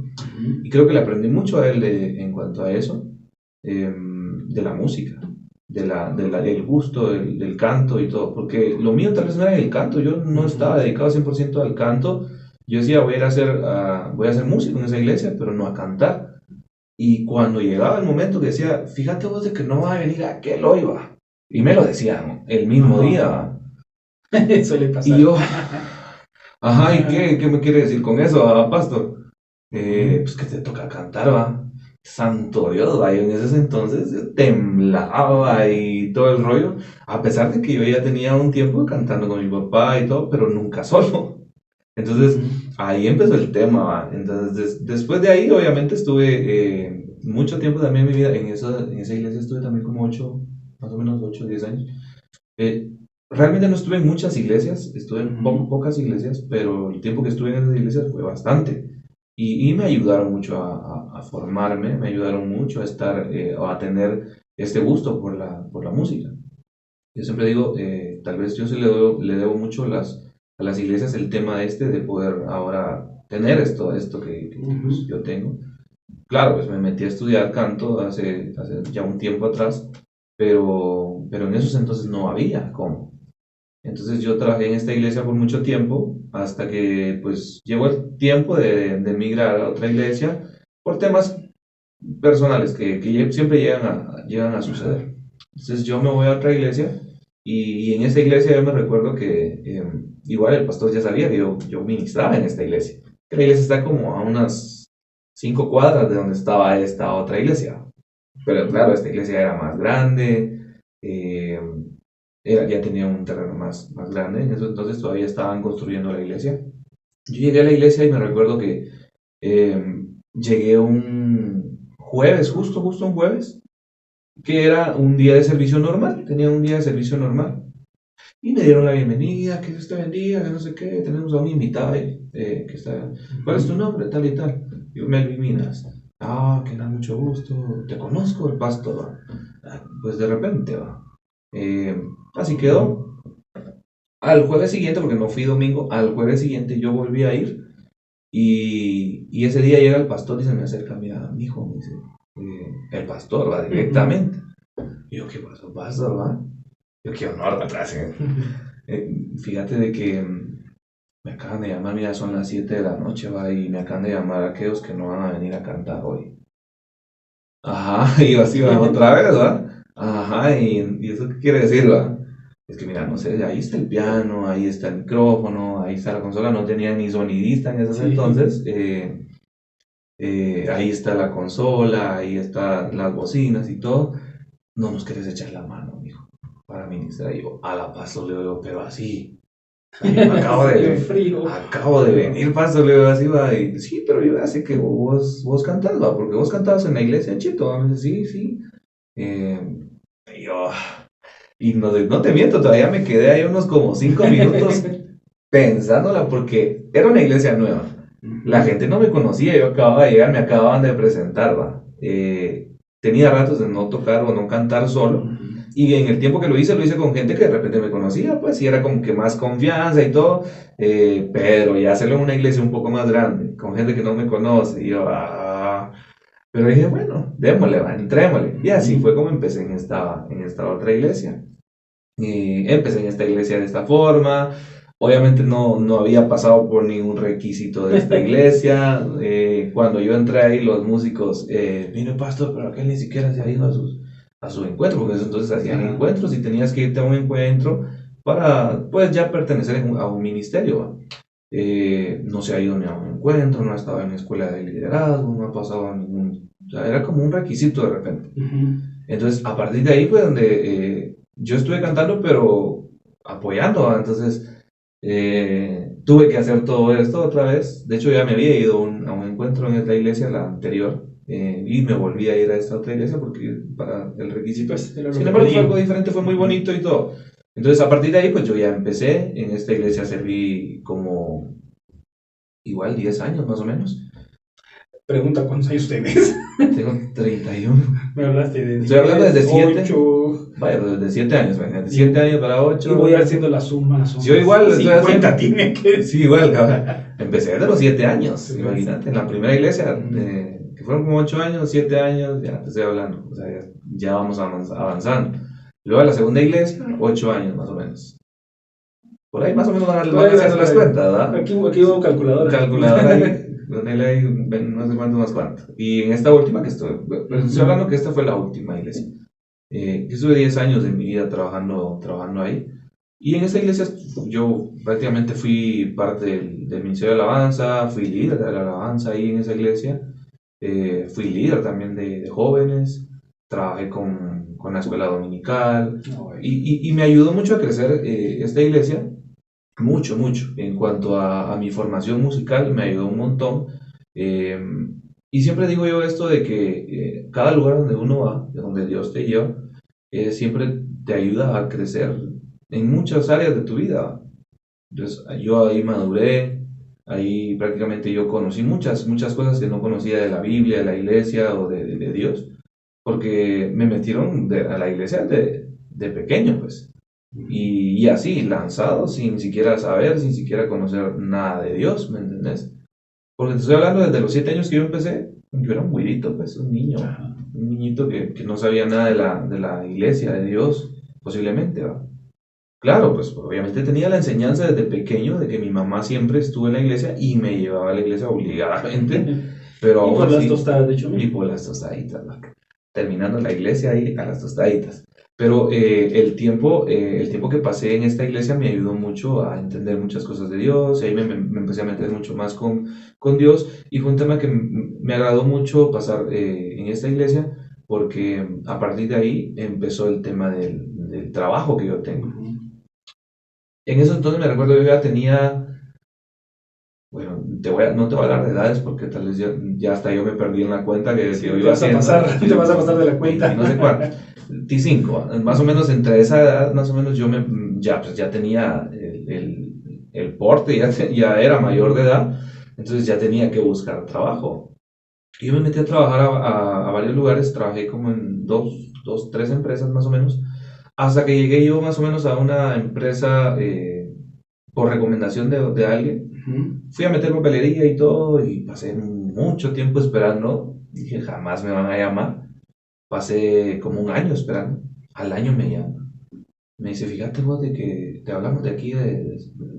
[SPEAKER 1] Y creo que le aprendí mucho a él en cuanto a eso, de la música, del gusto, del canto y todo, porque lo mío tal vez no era el canto, yo no estaba dedicado 100% al canto, yo decía voy a ser músico en esa iglesia, pero no a cantar. Y cuando llegaba el momento que decía, fíjate vos de que no va a venir aquel hoy, va. Y me lo decían el mismo día, va.
[SPEAKER 2] Suele pasar.
[SPEAKER 1] Y yo, ajá, ¿y qué me quiere decir con eso, pastor? Pues que te toca cantar, va. Santo Dios, va. Yo en esos entonces yo temblaba y todo el rollo, a pesar de que yo ya tenía un tiempo cantando con mi papá y todo, pero nunca solo. Entonces, ahí empezó el tema, va. Entonces, después de ahí, obviamente, estuve mucho tiempo también en mi vida, en esa iglesia estuve también como más o menos 8 o 10 años. Eh, Realmente no estuve en muchas iglesias, estuve en pocas iglesias, pero el tiempo que estuve en esas iglesias fue bastante. Y me ayudaron mucho a formarme, me ayudaron mucho a estar, o a tener este gusto por la música. Yo siempre digo, tal vez yo sí le debo mucho a las iglesias el tema de poder ahora tener esto que pues, yo tengo. Claro, pues me metí a estudiar canto hace ya un tiempo atrás, pero en esos entonces no había cómo. Entonces yo trabajé en esta iglesia por mucho tiempo, hasta que pues llegó el tiempo de emigrar a otra iglesia por temas personales que siempre llegan a suceder. Entonces yo me voy a otra iglesia y en esa iglesia yo me recuerdo que igual el pastor ya sabía que yo ministraba en esta iglesia. La iglesia está como a unas 5 cuadras de donde estaba esta otra iglesia. Pero claro, esta iglesia era más grande, ya tenía un terreno más grande, en eso entonces todavía estaban construyendo la iglesia. Yo llegué a la iglesia y me recuerdo que llegué un jueves, justo un jueves, que era un día de servicio normal, tenía un día de servicio normal. Y me dieron la bienvenida, que Dios te bendiga, que no sé qué, tenemos a un invitado ahí, que está, ¿cuál es tu nombre? Tal y tal. Yo, Melvin Minas. Ah, que da mucho gusto, te conozco, el pastor, va. Pues de repente, va. Así quedó. Al jueves siguiente, porque no fui domingo, al jueves siguiente yo volví a ir Y ese día llega el pastor y se me acerca, mira, mi hijo, me dice, el pastor va directamente. Y yo, ¿qué pasó, pastor, va? Yo, qué honor, atrás. Fíjate de que me acaban de llamar, mira, son las 7 de la noche, va, y me acaban de llamar a aquellos que no van a venir a cantar hoy. Ajá, y yo así, va, otra vez, va. Ajá, y eso qué quiere decir, va. Es que mira, no sé, ahí está el piano, ahí está el micrófono, ahí está la consola, no tenía ni sonidista en esos entonces. Ahí está la consola, ahí están las bocinas y todo. No nos querés echar la mano, mijo, para ministrar. Y yo, a la paso, le digo, pero así. Acabo de venir, paso, le digo, así va. Y sí, pero yo ya sé que vos cantás, va, porque vos cantabas en la iglesia en Chito. Me dice, sí, sí. Y yo, y no te miento, todavía me quedé ahí unos como 5 minutos pensándola, porque era una iglesia nueva. La gente no me conocía, yo acababa de llegar, me acababan de presentar, va. Tenía ratos de no tocar o no cantar solo. Y en el tiempo que lo hice con gente que de repente me conocía, pues, y era como que más confianza y todo. Pero ya hacerlo en una iglesia un poco más grande, con gente que no me conoce, y yo, pero dije, bueno, démosle, va, entrémosle. Y así fue como empecé en esta otra iglesia. Empecé en esta iglesia de esta forma. Obviamente no había pasado por ningún requisito de esta iglesia. Cuando yo entré ahí, los músicos, vino pastor, pero aquel ni siquiera se ha ido a su encuentro, porque entonces hacían encuentros y tenías que irte a un encuentro para, pues, ya pertenecer a un ministerio. No se ha ido ni a un encuentro, no ha estado en escuela de liderazgo, no ha pasado a ningún... O sea, era como un requisito de repente. Entonces, a partir de ahí fue donde yo estuve cantando, pero apoyando, ¿va? Entonces, tuve que hacer todo esto otra vez. De hecho, ya me había ido a un encuentro en esta iglesia, la anterior, y me volví a ir a esta otra iglesia porque para el requisito. Sin embargo, fue algo diferente, fue muy bonito y todo. Entonces, a partir de ahí, pues yo ya empecé. En esta iglesia serví como igual 10 años más o menos.
[SPEAKER 2] Pregunta, ¿cuántos años tenés?
[SPEAKER 1] Tengo 31.
[SPEAKER 2] Me hablaste de 10,
[SPEAKER 1] estoy hablando desde 7.
[SPEAKER 2] 8.
[SPEAKER 1] Vaya, desde 7 años, de 7 años para 8.
[SPEAKER 2] Y voy haciendo la suma.
[SPEAKER 1] Yo igual.
[SPEAKER 2] 50 tiene que...
[SPEAKER 1] Sí, igual, cabrón. Empecé desde los 7 años, imagínate, en la primera iglesia, que fueron como 8 años, 7 años, ya te estoy hablando, o sea, ya vamos avanzando. Luego a la segunda iglesia, 8 años más o menos. Por ahí más o menos van haciendo las cuentas, ¿verdad?
[SPEAKER 2] Aquí hubo calculadora.
[SPEAKER 1] Calculadora ahí, ponele ahí, no sé cuánto más cuánto. Y en esta última que estoy hablando que esta fue la última iglesia. Yo estuve 10 años de mi vida trabajando ahí. Y en esa iglesia yo prácticamente fui parte del Ministerio de Alabanza, fui líder de la alabanza ahí en esa iglesia. Fui líder también de jóvenes, trabajé con la escuela dominical y me ayudó mucho a crecer esta iglesia. Mucho. En cuanto a mi formación musical, me ayudó un montón. Y siempre digo yo esto de que cada lugar donde uno va, donde Dios te lleva, siempre te ayuda a crecer en muchas áreas de tu vida. Entonces, yo ahí maduré, ahí prácticamente yo conocí muchas cosas que no conocía de la Biblia, de la iglesia o de Dios, porque me metieron a la iglesia de pequeño, pues. Y así, lanzado, sin siquiera saber, sin siquiera conocer nada de Dios, ¿me entendés? Porque te estoy hablando desde los 7 años que yo empecé, yo era un güirito, pues, un niñito que no sabía nada de la iglesia, de Dios, posiblemente, ¿va? Claro, pues obviamente tenía la enseñanza desde pequeño de que mi mamá siempre estuvo en la iglesia y me llevaba a la iglesia obligadamente, pero
[SPEAKER 2] aún así... Y por las tostadas, de hecho.
[SPEAKER 1] Y por las tostaditas, ¿va? Terminando la iglesia ahí a las tostaditas. Pero el tiempo que pasé en esta iglesia me ayudó mucho a entender muchas cosas de Dios, y ahí me empecé a meter mucho más con Dios, y fue un tema que me agradó mucho pasar en esta iglesia, porque a partir de ahí empezó el tema del trabajo que yo tengo. En eso entonces me recuerdo que yo ya tenía, bueno, no te voy a hablar de edades porque tal vez ya hasta yo me perdí en la cuenta que yo iba haciendo.
[SPEAKER 2] Te vas a pasar de la cuenta.
[SPEAKER 1] No sé cuánto. T5, más o menos entre esa edad, más o menos yo ya tenía el porte, ya era mayor de edad, entonces ya tenía que buscar trabajo. Y yo me metí a trabajar a varios lugares, trabajé como en 3 empresas más o menos, hasta que llegué yo más o menos a una empresa por recomendación de alguien. Fui a meter papelería y todo y pasé mucho tiempo esperando. Dije, jamás me van a llamar. Pasé como un año esperando. Al año me llaman. Me dice, fíjate vos de que te hablamos de aquí,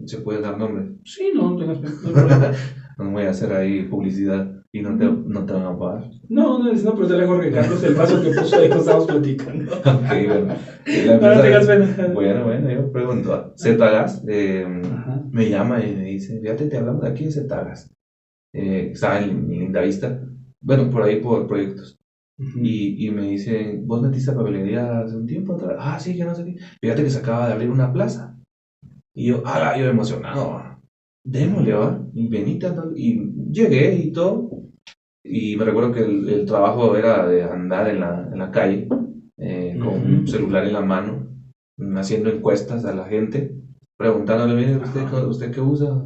[SPEAKER 1] ¿se puede dar nombre?
[SPEAKER 2] Sí, no tengas problema.
[SPEAKER 1] No voy a hacer ahí publicidad y no te van a pagar.
[SPEAKER 2] No, pero te le Jorge Carlos el paso que puso ahí que estábamos platicando.
[SPEAKER 1] Ok, bueno.
[SPEAKER 2] No tengas pena.
[SPEAKER 1] Bueno, yo pregunto. Zetagas me llama y me dice, fíjate, te hablamos de aquí de Zetagas. Estaba en Lindavista. Bueno, por ahí por proyectos. Y me dicen, ¿vos metiste a papelería hace un tiempo atrás? Ah, sí, que no sé qué. Fíjate que se acaba de abrir una plaza. Y yo emocionado, démosle, va. Y venite, y llegué y todo. Y me recuerdo que el trabajo era de andar en la calle con un celular en la mano, haciendo encuestas a la gente, preguntándole, mire, ¿usted qué usa?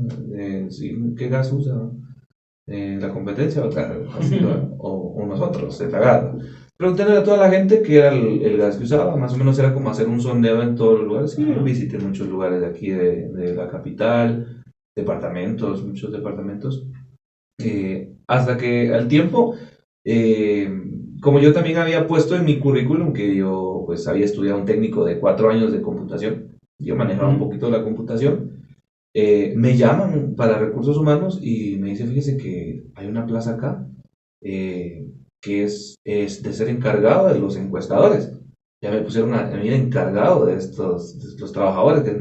[SPEAKER 1] ¿Qué gas usa? La competencia o nosotros, Zetagas. Pregunténdole a toda la gente qué era el gas que usaba, más o menos era como hacer un sondeo en todos los lugares. Sí, visité muchos lugares de aquí de la capital, muchos departamentos, hasta que al tiempo, como yo también había puesto en mi currículum que yo pues había estudiado un técnico de 4 años de computación, yo manejaba un poquito la computación. Me llaman para recursos humanos y me dicen, fíjese que hay una plaza acá que es de ser encargado de los encuestadores. Ya me pusieron a mí encargado de los trabajadores, que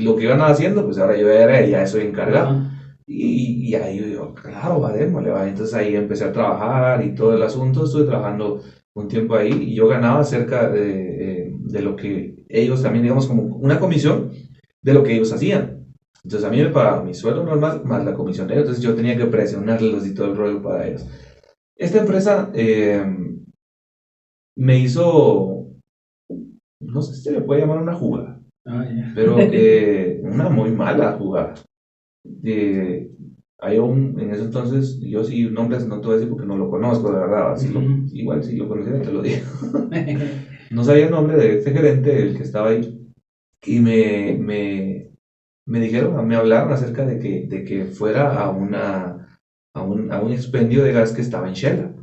[SPEAKER 1] lo que iban haciendo, pues ahora yo ya soy encargado. Y ahí yo, claro, va, démosle, va. Entonces ahí empecé a trabajar y todo el asunto, estuve trabajando un tiempo ahí y yo ganaba cerca de lo que ellos también, digamos, como una comisión de lo que ellos hacían. Entonces a mí me pagaban mi sueldo normal más la comisión de ellos, entonces yo tenía que presionarlos y todo el rollo para ellos. Esta empresa me hizo, no sé si se le puede llamar una jugada, pero una muy mala jugada. En ese entonces, yo sí nombres no te voy a decir porque no lo conozco, de verdad, igual si lo conociera te lo digo. No sabía el nombre de este gerente, el que estaba ahí, y me dijeron, me hablaron acerca de que fuera a un expendio de gas que estaba en Shela,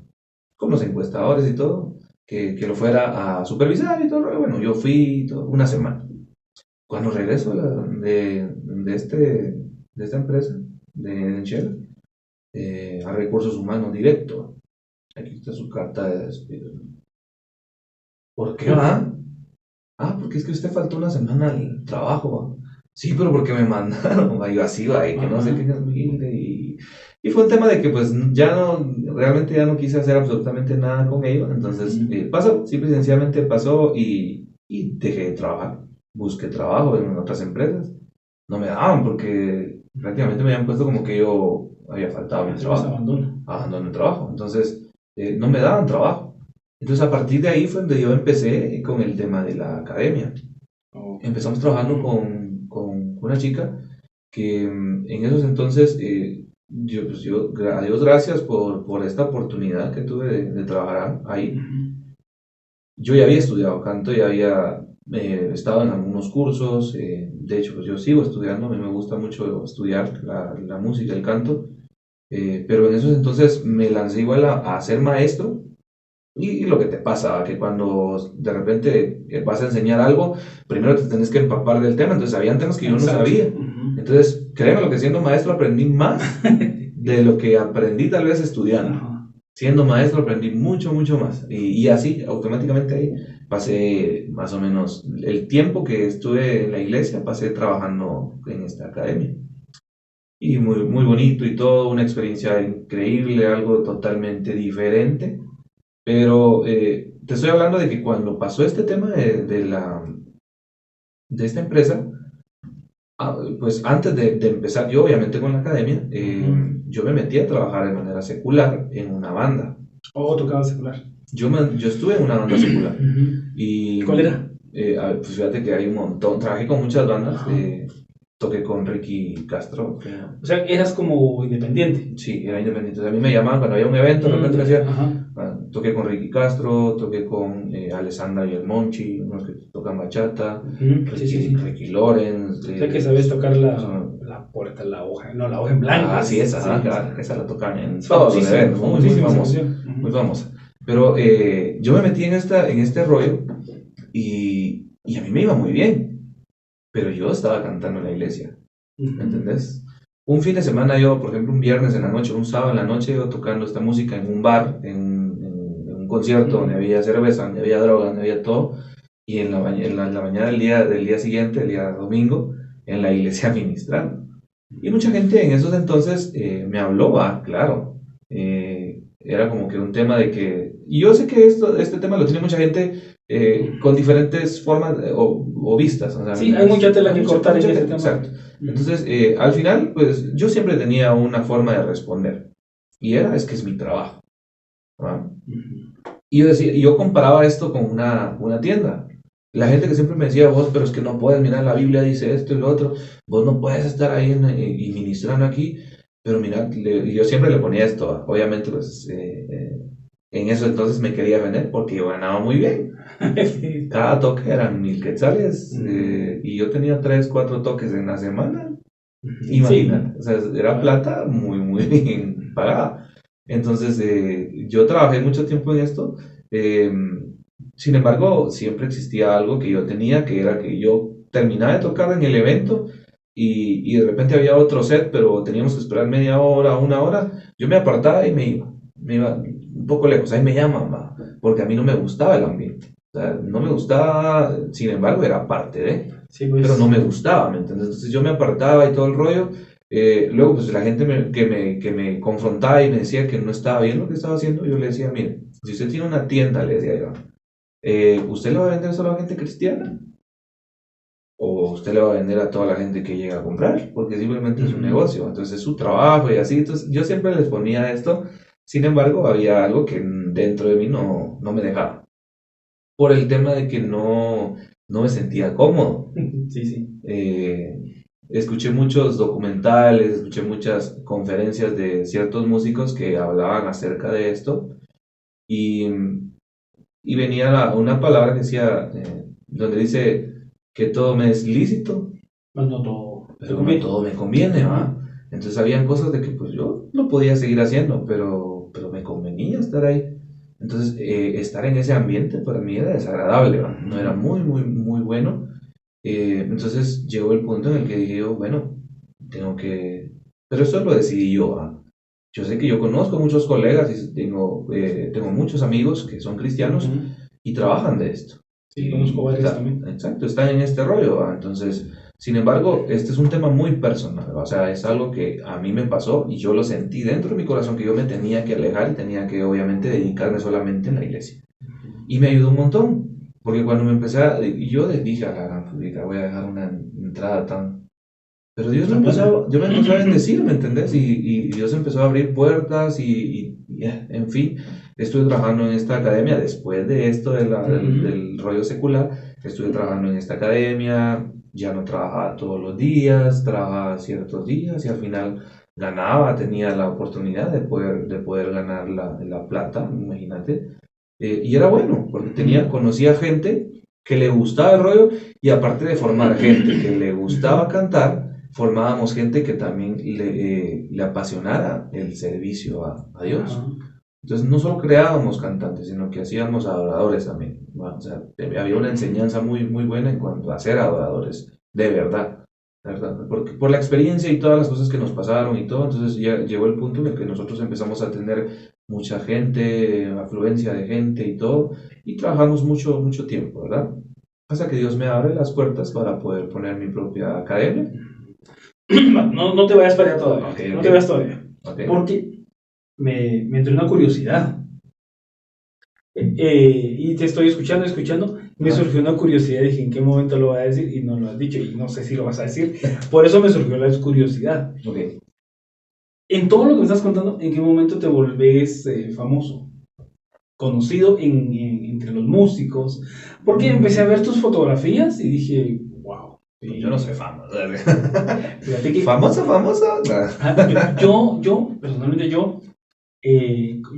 [SPEAKER 1] con los encuestadores y todo, que lo fuera a supervisar y todo. Bueno, yo fui una semana. Cuando regreso de esta empresa, de Shela, a recursos humanos directo, aquí está su carta de despido. ¿Por qué va? Porque es que usted faltó una semana al trabajo, ¿va? Sí, pero porque me mandaron, yo así, va, y que no sé qué es humilde, y fue un tema de que pues realmente ya no quise hacer absolutamente nada con ellos, entonces pasó, simple y sencillamente pasó y dejé de trabajar, busqué trabajo en otras empresas, no me daban porque prácticamente me habían puesto como que yo había faltado mi trabajo, abandono el trabajo, entonces no me daban trabajo. Entonces a partir de ahí fue donde yo empecé con el tema de la academia. Empezamos trabajando con una chica que en esos entonces, a Dios gracias por esta oportunidad que tuve de trabajar ahí. Yo ya había estudiado canto, ya había estado en algunos cursos, de hecho pues yo sigo estudiando, a mí me gusta mucho estudiar la música, el canto, pero en esos entonces me lancé igual a ser maestro. Y lo que te pasa, que cuando de repente vas a enseñar algo, primero te tenés que empapar del tema, entonces habían temas que yo no sabía. Entonces, créeme lo que siendo maestro aprendí más de lo que aprendí tal vez estudiando. Siendo maestro aprendí mucho más. Y así, automáticamente ahí, pasé más o menos el tiempo que estuve en la iglesia, pasé trabajando en esta academia. Y muy bonito y todo, una experiencia increíble, algo totalmente diferente. Pero te estoy hablando de que cuando pasó este tema de esta empresa, pues antes de empezar yo, obviamente con la academia, yo me metí a trabajar de manera secular en una banda.
[SPEAKER 2] ¿Tocaba secular?
[SPEAKER 1] Yo estuve en una banda secular. Y,
[SPEAKER 2] ¿cuál era?
[SPEAKER 1] Pues fíjate que hay un montón, trabajé con muchas bandas. Toqué con Ricky Castro.
[SPEAKER 2] O sea, eras como independiente.
[SPEAKER 1] Sí, era independiente. O sea, a mí me llamaban cuando había un evento, de repente me decían, toqué con Ricky Castro, toqué con Alessandra y el Monchi, unos que tocan bachata, Ricky Lorenz.
[SPEAKER 2] O sea, que sabes tocar la porta la hoja, no, la hoja en blanco.
[SPEAKER 1] Ah, sí, esa, sí, claro, esa la tocan en todos los eventos, muy famosa. Pero yo me metí en este rollo y a mí me iba muy bien, pero yo estaba cantando en la iglesia, ¿me entendés? Un fin de semana yo, por ejemplo, un viernes en la noche, un sábado en la noche, yo tocando esta música en un bar, en un concierto donde había cerveza, donde había droga, donde había todo, y en la mañana del día siguiente, el día domingo, en la iglesia ministrando. Y mucha gente en esos entonces me habló, claro. Era como que un tema de que... Y yo sé que este tema lo tiene mucha gente con diferentes formas o vistas. O sea,
[SPEAKER 2] sí, hay mucha tela que cortar en ese tema.
[SPEAKER 1] Exacto. Entonces, al final, pues yo siempre tenía una forma de responder. Y es que es mi trabajo. ¿Va? Y yo comparaba esto con una tienda. La gente que siempre me decía, vos, pero es que no puedes, mirar la Biblia dice esto y lo otro, vos no puedes estar ahí y ministrando aquí, pero mira, yo siempre le ponía esto, obviamente, pues, en eso entonces me quería vender porque yo ganaba muy bien. Cada toque eran 1,000 quetzales y yo tenía 3, 4 toques en la semana. Imagínate, o sea, era plata muy, muy bien pagada. Entonces, yo trabajé mucho tiempo en esto. Sin embargo, siempre existía algo que yo tenía, que era que yo terminaba de tocar en el evento y de repente había otro set, pero teníamos que esperar media hora, una hora. Yo me apartaba y me iba un poco lejos. Ahí me llaman, porque a mí no me gustaba el ambiente. O sea, no me gustaba, sin embargo, era parte de,
[SPEAKER 2] sí, pues,
[SPEAKER 1] pero no me gustaba, ¿me entiendes? Entonces yo me apartaba y todo el rollo. Luego, pues la gente que me confrontaba y me decía que no estaba bien lo que estaba haciendo, yo le decía, mire, si usted tiene una tienda, le decía yo, ¿usted le va a vender solo a gente cristiana? ¿O usted le va a vender a toda la gente que llega a comprar? Porque simplemente es un negocio, entonces es su trabajo y así. Entonces yo siempre les ponía esto, sin embargo había algo que dentro de mí no me dejaba. Por el tema de que no me sentía cómodo.
[SPEAKER 2] Sí.
[SPEAKER 1] Escuché muchos documentales, escuché muchas conferencias de ciertos músicos que hablaban acerca de esto y venía una palabra que decía, donde dice que todo me es lícito,
[SPEAKER 2] pero no todo,
[SPEAKER 1] pero no todo me conviene, ¿va? Entonces habían cosas de que pues yo no podía seguir haciendo, pero me convenía estar ahí. Entonces estar en ese ambiente para mí era desagradable, ¿va? No era muy, muy, muy bueno. Entonces llegó el punto en el que dije yo, bueno, tengo que... Pero eso lo decidí yo, ¿va? Yo sé que yo conozco muchos colegas y tengo muchos amigos que son cristianos y trabajan de esto.
[SPEAKER 2] Sí, conozco varios también.
[SPEAKER 1] Exacto, están en este rollo, ¿va? Entonces, sin embargo, este es un tema muy personal, ¿va? O sea, es algo que a mí me pasó y yo lo sentí dentro de mi corazón que yo me tenía que alejar y tenía que obviamente dedicarme solamente en la iglesia. Y me ayudó un montón, porque cuando me empecé y yo dije a la gran pública, voy a dejar una entrada tan... Pero Dios me empezó a bendecir, ¿me entendés? Y Dios empezó a abrir puertas en fin, estuve trabajando en esta academia después de esto del rollo secular, estuve trabajando en esta academia, ya no trabajaba todos los días, trabajaba ciertos días y al final tenía la oportunidad de poder ganar la plata, imagínate. Y era bueno, porque conocía gente que le gustaba el rollo y aparte de formar gente que le gustaba cantar, formábamos gente que también le apasionara el servicio a Dios. Entonces no solo creábamos cantantes, sino que hacíamos adoradores también, ¿no? O sea, había una enseñanza muy, muy buena en cuanto a ser adoradores, de verdad. Porque por la experiencia y todas las cosas que nos pasaron y todo, entonces ya llegó el punto en el que nosotros empezamos a tener mucha gente, afluencia de gente y todo, y trabajamos mucho, mucho tiempo, ¿verdad? Hasta que Dios me abre las puertas para poder poner mi propia academia.
[SPEAKER 2] No te vayas para allá todavía.
[SPEAKER 1] Okay.
[SPEAKER 2] No te vayas todavía.
[SPEAKER 1] Okay.
[SPEAKER 2] Porque me entró una curiosidad. Y te estoy escuchando. Me surgió una curiosidad. Dije, ¿en qué momento lo voy a decir? Y no lo has dicho. Y no sé si lo vas a decir. Por eso me surgió la curiosidad.
[SPEAKER 1] Okay.
[SPEAKER 2] En todo lo que me estás contando, ¿en qué momento te volvés famoso? Conocido entre los músicos. Porque empecé a ver tus fotografías y dije, wow.
[SPEAKER 1] Yo no soy famoso.
[SPEAKER 2] Fíjate que,
[SPEAKER 1] ¿Famoso?
[SPEAKER 2] Personalmente yo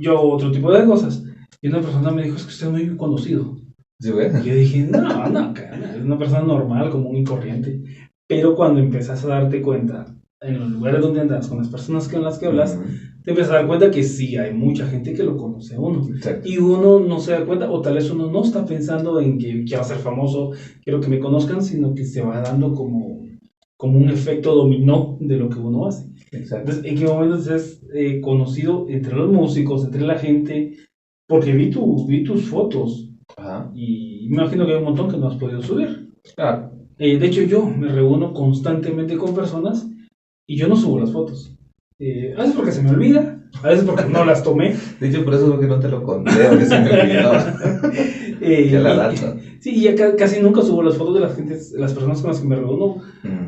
[SPEAKER 2] hago otro tipo de cosas. Y una persona me dijo, es que usted es muy conocido.
[SPEAKER 1] ¿Sí, güey?
[SPEAKER 2] Y yo dije, no, es una persona normal, común y corriente. Pero cuando empezás a darte cuenta en los lugares donde andas, con las personas con las que hablas, te empiezas a dar cuenta que sí, hay mucha gente que lo conoce a uno.
[SPEAKER 1] Exacto.
[SPEAKER 2] Y uno no se da cuenta, o tal vez uno no está pensando en que quiero ser famoso, quiero que me conozcan, sino que se va dando como un efecto dominó de lo que uno hace.
[SPEAKER 1] Exacto.
[SPEAKER 2] Entonces, ¿en qué momento te has conocido entre los músicos, entre la gente? Porque vi tus fotos.
[SPEAKER 1] Ajá.
[SPEAKER 2] Y me imagino que hay un montón que no has podido subir.
[SPEAKER 1] Claro.
[SPEAKER 2] De hecho, yo me reúno constantemente con personas y yo no subo las fotos. A veces porque se me olvida, a veces porque no las tomé.
[SPEAKER 1] De hecho, por eso es porque no te lo conté, porque se me olvidaba. Ya la data.
[SPEAKER 2] Sí, y ya casi nunca subo las fotos de las personas con las que me reúno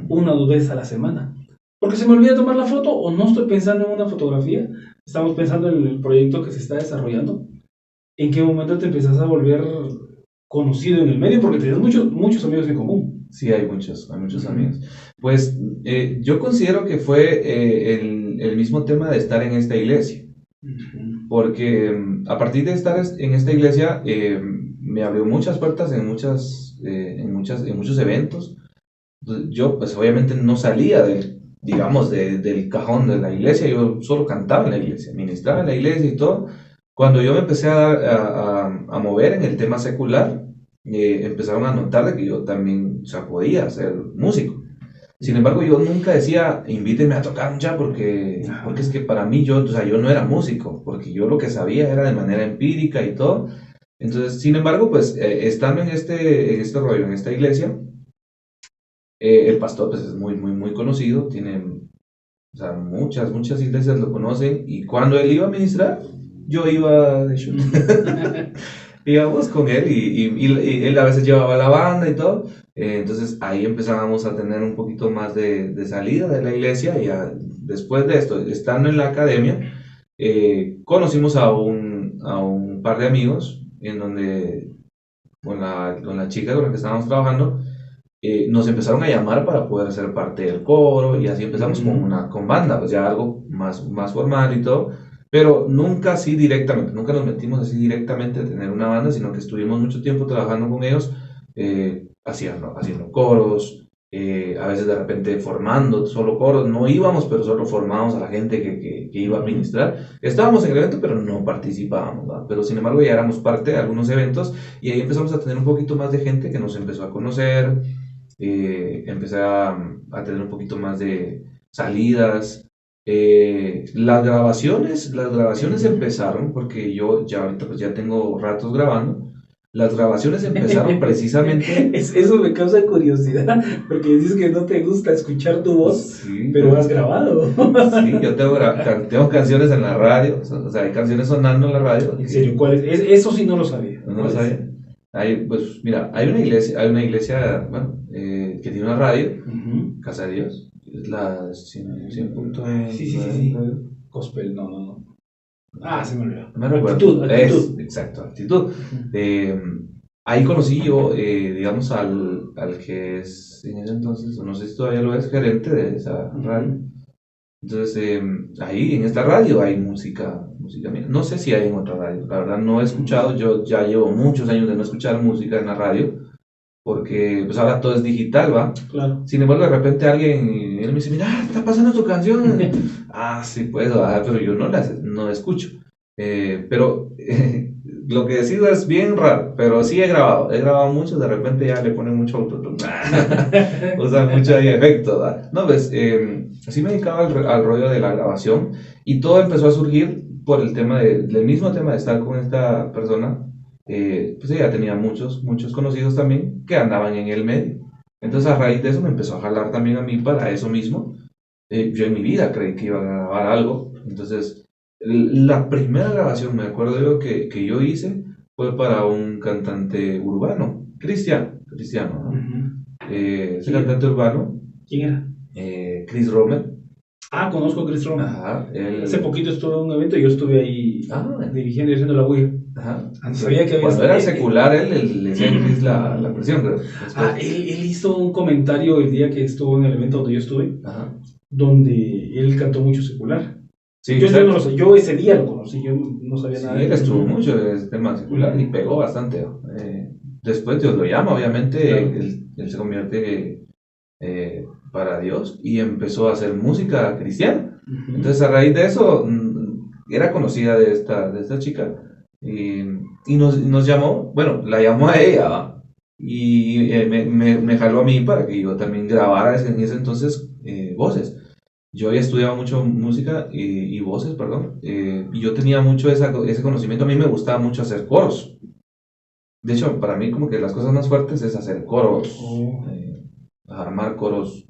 [SPEAKER 2] 1 o 2 veces a la semana. Porque se me olvida tomar la foto o no estoy pensando en una fotografía. Estamos pensando en el proyecto que se está desarrollando. ¿En qué momento te empiezas a volver conocido en el medio? Porque tienes muchos amigos en común.
[SPEAKER 1] Sí, hay muchos amigos. Pues yo considero que fue el mismo tema de estar en esta iglesia. Porque a partir de estar en esta iglesia me abrió muchas puertas en muchos eventos. Yo pues obviamente no salía del cajón de la iglesia, yo solo cantaba en la iglesia, ministraba en la iglesia y todo. Cuando yo me empecé a mover en el tema secular, empezaron a notar de que yo también, o sea, podía ser músico. Sin embargo, yo nunca decía, invíteme a tocar ya, porque es que para mí yo no era músico, porque yo lo que sabía era de manera empírica y todo. Entonces, sin embargo, pues, estando en este rollo, en esta iglesia, el pastor pues es muy, muy, muy conocido, tiene, o sea, muchas iglesias lo conocen, y cuando él iba a ministrar, yo iba de shoot. Íbamos con él y él a veces llevaba la banda y todo. Entonces ahí empezábamos a tener un poquito más de salida de la iglesia, y después de esto, estando en la academia, conocimos a un par de amigos en donde con la chica con la que estábamos trabajando, nos empezaron a llamar para poder ser parte del coro, y así empezamos con banda, pues ya algo más formal y todo. Pero nunca así directamente, nunca nos metimos así directamente a tener una banda, sino que estuvimos mucho tiempo trabajando con ellos, haciendo coros, a veces de repente formando solo coros. No íbamos, pero solo formábamos a la gente que iba a ministrar. Estábamos en el evento, pero no participábamos, ¿verdad? Pero sin embargo ya éramos parte de algunos eventos, y ahí empezamos a tener un poquito más de gente que nos empezó a conocer, empecé a tener un poquito más de salidas. Las grabaciones empezaron porque yo ya ahorita pues ya tengo ratos grabando. Las grabaciones empezaron precisamente...
[SPEAKER 2] Eso me causa curiosidad, porque dices que no te gusta escuchar tu voz, sí, pero has grabado.
[SPEAKER 1] Sí, yo tengo canciones en la radio, o sea, hay canciones sonando en la radio.
[SPEAKER 2] ¿En serio? ¿Cuál es? Eso sí no lo sabía.
[SPEAKER 1] No lo sabía. Pues mira, hay una iglesia, bueno, que tiene una radio, Casa de Dios. Es la 100.9.
[SPEAKER 2] Sí. Gospel, no. Se me olvidó.
[SPEAKER 1] Me recuerdo.
[SPEAKER 2] Actitud.
[SPEAKER 1] Exacto, Actitud. Ahí conocí yo, digamos, al que es en ese entonces, no sé si todavía lo es, gerente de esa radio. Entonces, ahí en esta radio hay música mía. No sé si hay en otra radio, la verdad no he escuchado. Yo ya llevo muchos años de no escuchar música en la radio, porque pues ahora todo es digital, ¿va?
[SPEAKER 2] Claro.
[SPEAKER 1] Sin embargo, de repente alguien me dice, mira, está pasando tu canción. Sí, pues, pero yo no la escucho. Pero lo que decido es bien raro, pero sí he grabado mucho. De repente ya le ponen mucho autotune, usan mucho efecto, ¿va? No, pues, sí me dedicaba al rollo de la grabación, y todo empezó a surgir por el tema del mismo tema de estar con esta persona. Pues ella tenía muchos conocidos también que andaban en el medio. Entonces a raíz de eso me empezó a jalar también a mí para eso mismo. Yo en mi vida creí que iba a grabar algo. Entonces la primera grabación, me acuerdo yo, que yo hice fue para un cantante urbano, cristiano, ¿no? Ese cantante urbano.
[SPEAKER 2] ¿Quién era?
[SPEAKER 1] Chris Romer.
[SPEAKER 2] Conozco a Chris Romer. Hace poquito estuve en un evento y yo estuve ahí dirigiendo y haciendo la bulla. Sabía que
[SPEAKER 1] cuando era secular, él le decía Chris la presión.
[SPEAKER 2] Él hizo un comentario el día que estuvo en el evento donde yo estuve, donde él cantó mucho secular. Sí, yo no lo sé, yo ese día lo conocí, yo no sabía nada de
[SPEAKER 1] él. Estuvo mucho en ese tema secular y pegó bastante. Después Dios lo llama, obviamente, él se convierte para Dios y empezó a hacer música cristiana. Entonces a raíz de eso era conocida de esta chica y nos llamó, bueno, la llamó a ella, ¿va? Y me jaló a mí para que yo también grabara en ese entonces voces. Yo había estudiado mucho música y voces, perdón, y yo tenía mucho ese conocimiento. A mí me gustaba mucho hacer coros. De hecho, para mí como que las cosas más fuertes es hacer coros, armar coros,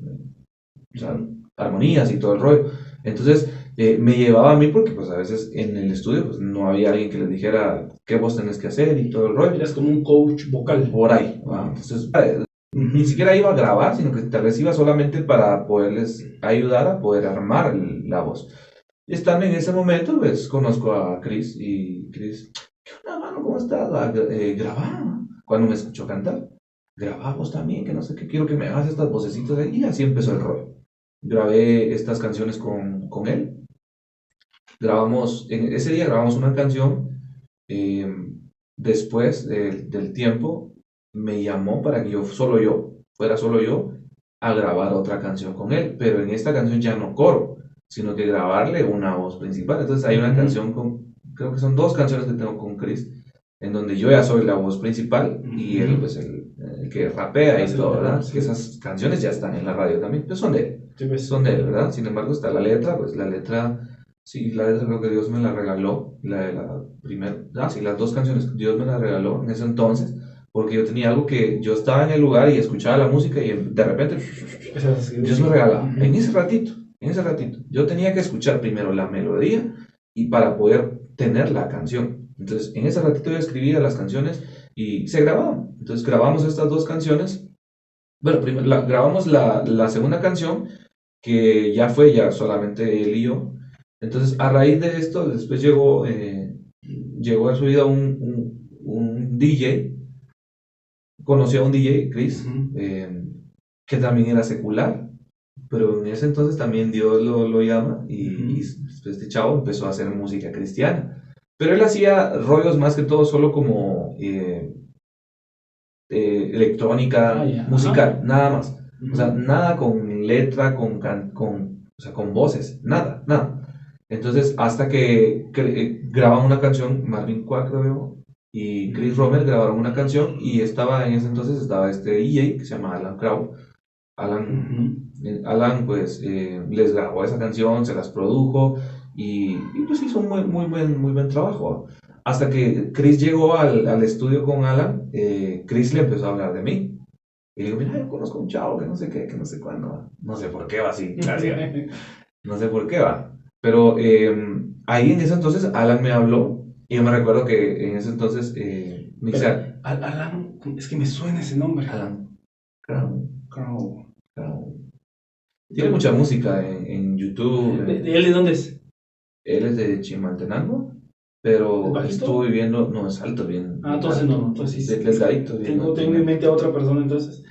[SPEAKER 1] o sea, armonías y todo el rollo. Entonces, me llevaba a mí porque pues a veces en el estudio pues no había alguien que les dijera qué voz tenés que hacer y todo el rollo.
[SPEAKER 2] Eras como un coach vocal.
[SPEAKER 1] Por ahí. Entonces, ni siquiera iba a grabar, sino que tal vez iba solamente para poderles ayudar a poder armar la voz. Y estando en ese momento, pues conozco a Chris y Chris, ¿qué onda, mano? ¿Cómo estás? Grabá. Cuando me escuchó cantar, grabamos también, que no sé qué, quiero que me hagas estas vocecitas ahí. Y así empezó el rollo. Grabé estas canciones con él. Ese día grabamos una canción. Después del tiempo, me llamó para que fuera solo yo, a grabar otra canción con él, pero en esta canción ya no coro, sino que grabarle una voz principal. Entonces hay una canción creo que son 2 canciones que tengo con Chris, en donde yo ya soy la voz principal y él pues el que rapea y todo, ¿verdad? Que esas canciones ya están en la radio también, pero son de él, son de él, ¿verdad? Sin embargo está la letra, pues la letra... Sí, la letra creo que Dios me la regaló, las 2 canciones Dios me las regaló en ese entonces, porque yo tenía algo que yo estaba en el lugar y escuchaba la música y de repente Dios me regalaba, en ese ratito, yo tenía que escuchar primero la melodía y para poder tener la canción. Entonces, en ese ratito yo escribía las canciones y se grababan. Entonces grabamos estas 2 canciones. Bueno, primero grabamos la segunda canción, que ya solamente él y yo. Entonces, a raíz de esto, después llegó a su vida un DJ, conoció a un DJ, Chris, que también era secular, pero en ese entonces también Dios lo llama y este chavo empezó a hacer música cristiana. Pero él hacía rollos más que todo solo como electrónica, musical, nada más. O sea, nada con letra, o sea, con voces, nada. Entonces, hasta que graban una canción, Marvin Quack, creo, y Chris Romer grabaron una canción y en ese entonces estaba este DJ que se llama Alan Crow. Alan pues les grabó esa canción, se las produjo y pues hizo un muy buen trabajo. Hasta que Chris llegó al estudio con Alan, Chris le empezó a hablar de mí. Y le digo, mira, yo conozco a un chavo que no sé qué, que no sé cuándo. No sé por qué va así, no sé por qué va. Pero ahí en ese entonces Alan me habló y yo me recuerdo que en ese entonces me dice...
[SPEAKER 2] Alan, es que me suena ese nombre.
[SPEAKER 1] Alan Crow. Tiene mucha música en YouTube.
[SPEAKER 2] ¿Él de dónde es?
[SPEAKER 1] Él es de Chimaltenango, pero estuvo viviendo... No, es alto, bien.
[SPEAKER 2] Entonces alto. No, entonces sí.
[SPEAKER 1] Delgadito.
[SPEAKER 2] Tengo en mente a otra persona entonces,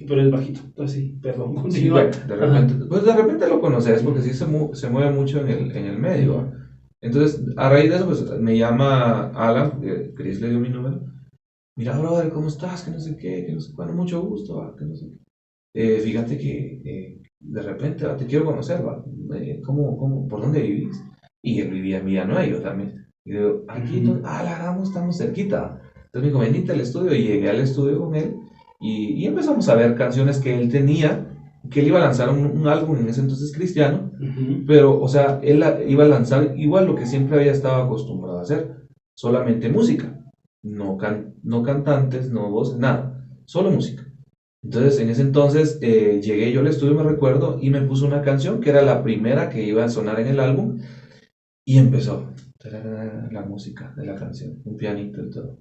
[SPEAKER 2] pero es bajito. Entonces sí, perdón. Continúa.
[SPEAKER 1] Sí, de repente lo conoces porque sí se mueve mucho en el medio. Entonces, a raíz de eso, pues me llama Alan, Chris le dio mi número. Mira, brother, ¿cómo estás? Que no sé qué, que no sé cuándo, mucho gusto, que no sé qué. Fíjate que de repente te quiero conocer, ¿por dónde vivís? Y él vivía en Villanueva, yo también. Y digo, aquí, estamos cerquita. Entonces me dijo, venite al estudio, y llegué al estudio con él, y empezamos a ver canciones que él tenía, que él iba a lanzar un álbum en ese entonces cristiano, pero, o sea, él iba a lanzar igual lo que siempre había estado acostumbrado a hacer, solamente música, no cantantes, no voces, nada, solo música. Entonces, en ese entonces llegué yo al estudio, me recuerdo, y me puso una canción que era la primera que iba a sonar en el álbum, y empezó la música de la canción, un pianito y todo.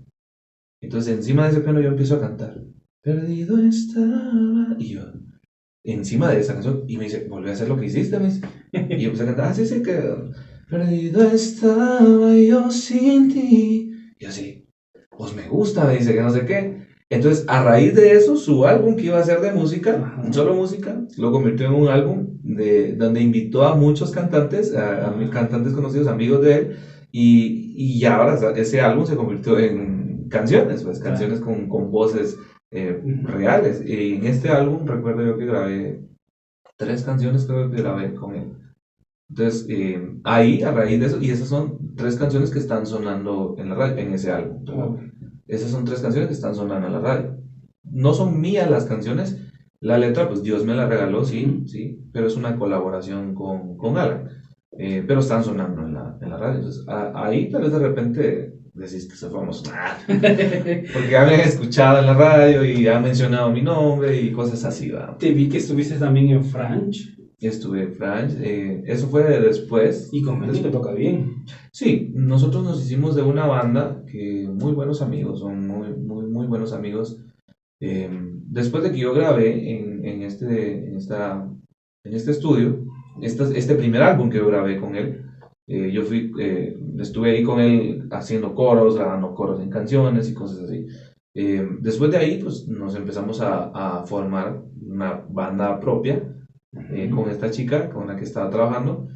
[SPEAKER 1] Entonces, encima de ese piano yo empiezo a cantar. Perdido estaba. Y yo, encima de esa canción, y me dice, volví a hacer lo que hiciste, me dice. Y yo empecé a cantar, sí, que perdido estaba yo sin ti. Y así, pues me gusta, me dice, que no sé qué. Entonces, a raíz de eso, su álbum que iba a ser de música, solo música, lo convirtió en un álbum donde invitó a muchos cantantes, a cantantes conocidos, amigos de él, y ya ahora ese álbum se convirtió en canciones, pues canciones con voces reales. Y en este álbum recuerdo yo que grabé 3 canciones creo que grabé con él. Entonces, ahí, a raíz de eso, y esas son 3 canciones que están sonando en la radio, en ese álbum. Esas son 3 canciones que están sonando en la radio. No son mías las canciones, la letra, pues Dios me la regaló, sí, sí, pero es una colaboración con Alan. Pero están sonando en la radio. Entonces, ahí tal vez de repente decís que soy famoso. Porque ya me han escuchado en la radio y han mencionado mi nombre y cosas así, ¿verdad?
[SPEAKER 2] Te vi que estuviste también en French.
[SPEAKER 1] Estuve en French, eso fue después.
[SPEAKER 2] Y con él te toca bien.
[SPEAKER 1] Sí, nosotros nos hicimos de una banda que muy buenos amigos, son muy buenos amigos. Después de que yo grabé en este estudio, este primer álbum que yo grabé con él, yo estuve ahí con él haciendo coros, grabando coros en canciones y cosas así. Después de ahí, pues nos empezamos a formar una banda propia con esta chica con la que estaba trabajando.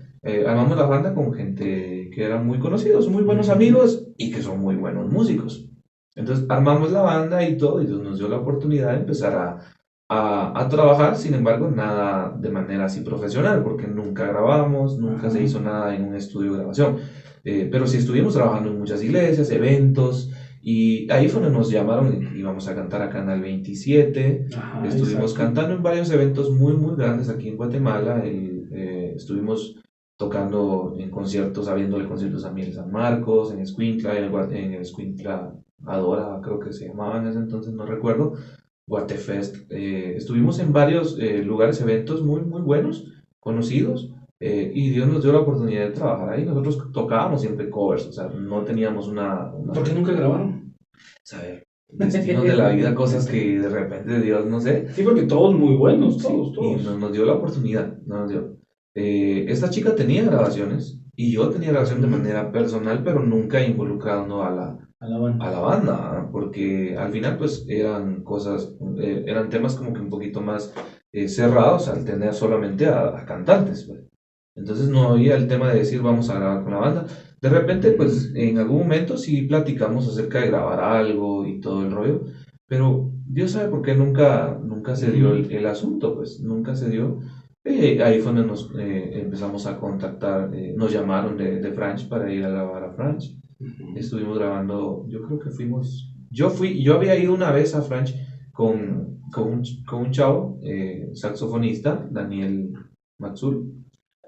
[SPEAKER 1] Armamos la banda con gente que eran muy conocidos, muy buenos amigos y que son muy buenos músicos. Entonces armamos la banda y todo, y Dios nos dio la oportunidad de empezar a trabajar, sin embargo, nada de manera así profesional, porque nunca grabamos, nunca se hizo nada en un estudio de grabación. Pero sí estuvimos trabajando en muchas iglesias, eventos, y ahí fue donde nos llamaron, íbamos a cantar a Canal 27, estuvimos cantando en varios eventos muy grandes aquí en Guatemala, estuvimos tocando en conciertos, abriéndole conciertos a Miel San Marcos, en Escuintla, en el Escuintla Adora, creo que se llamaba en ese entonces, no recuerdo, Guatefest. Estuvimos en varios lugares, eventos muy buenos, conocidos, y Dios nos dio la oportunidad de trabajar ahí. Nosotros tocábamos siempre covers, o sea, no teníamos una...
[SPEAKER 2] ¿Por qué nunca grabaron?
[SPEAKER 1] ¿Saber? Destinos de la vida, cosas que de repente Dios, no sé.
[SPEAKER 2] Sí, porque todos muy buenos, todos.
[SPEAKER 1] Y nos dio la oportunidad, nos dio. Esta chica tenía grabaciones y yo tenía grabación de manera personal, pero nunca involucrado, ¿no? a la banda, porque al final pues eran cosas, eran temas como que un poquito más cerrados al tener solamente a cantantes, pues. Entonces no había el tema de decir vamos a grabar con la banda. De repente pues en algún momento sí platicamos acerca de grabar algo y todo el rollo, pero Dios sabe por qué nunca se dio el asunto, pues nunca se dio. Ahí fue donde nos empezamos a contactar, nos llamaron de French para ir a grabar a French. Estuvimos grabando, yo creo que yo había ido una vez a French con un chavo, saxofonista, Daniel Matsul.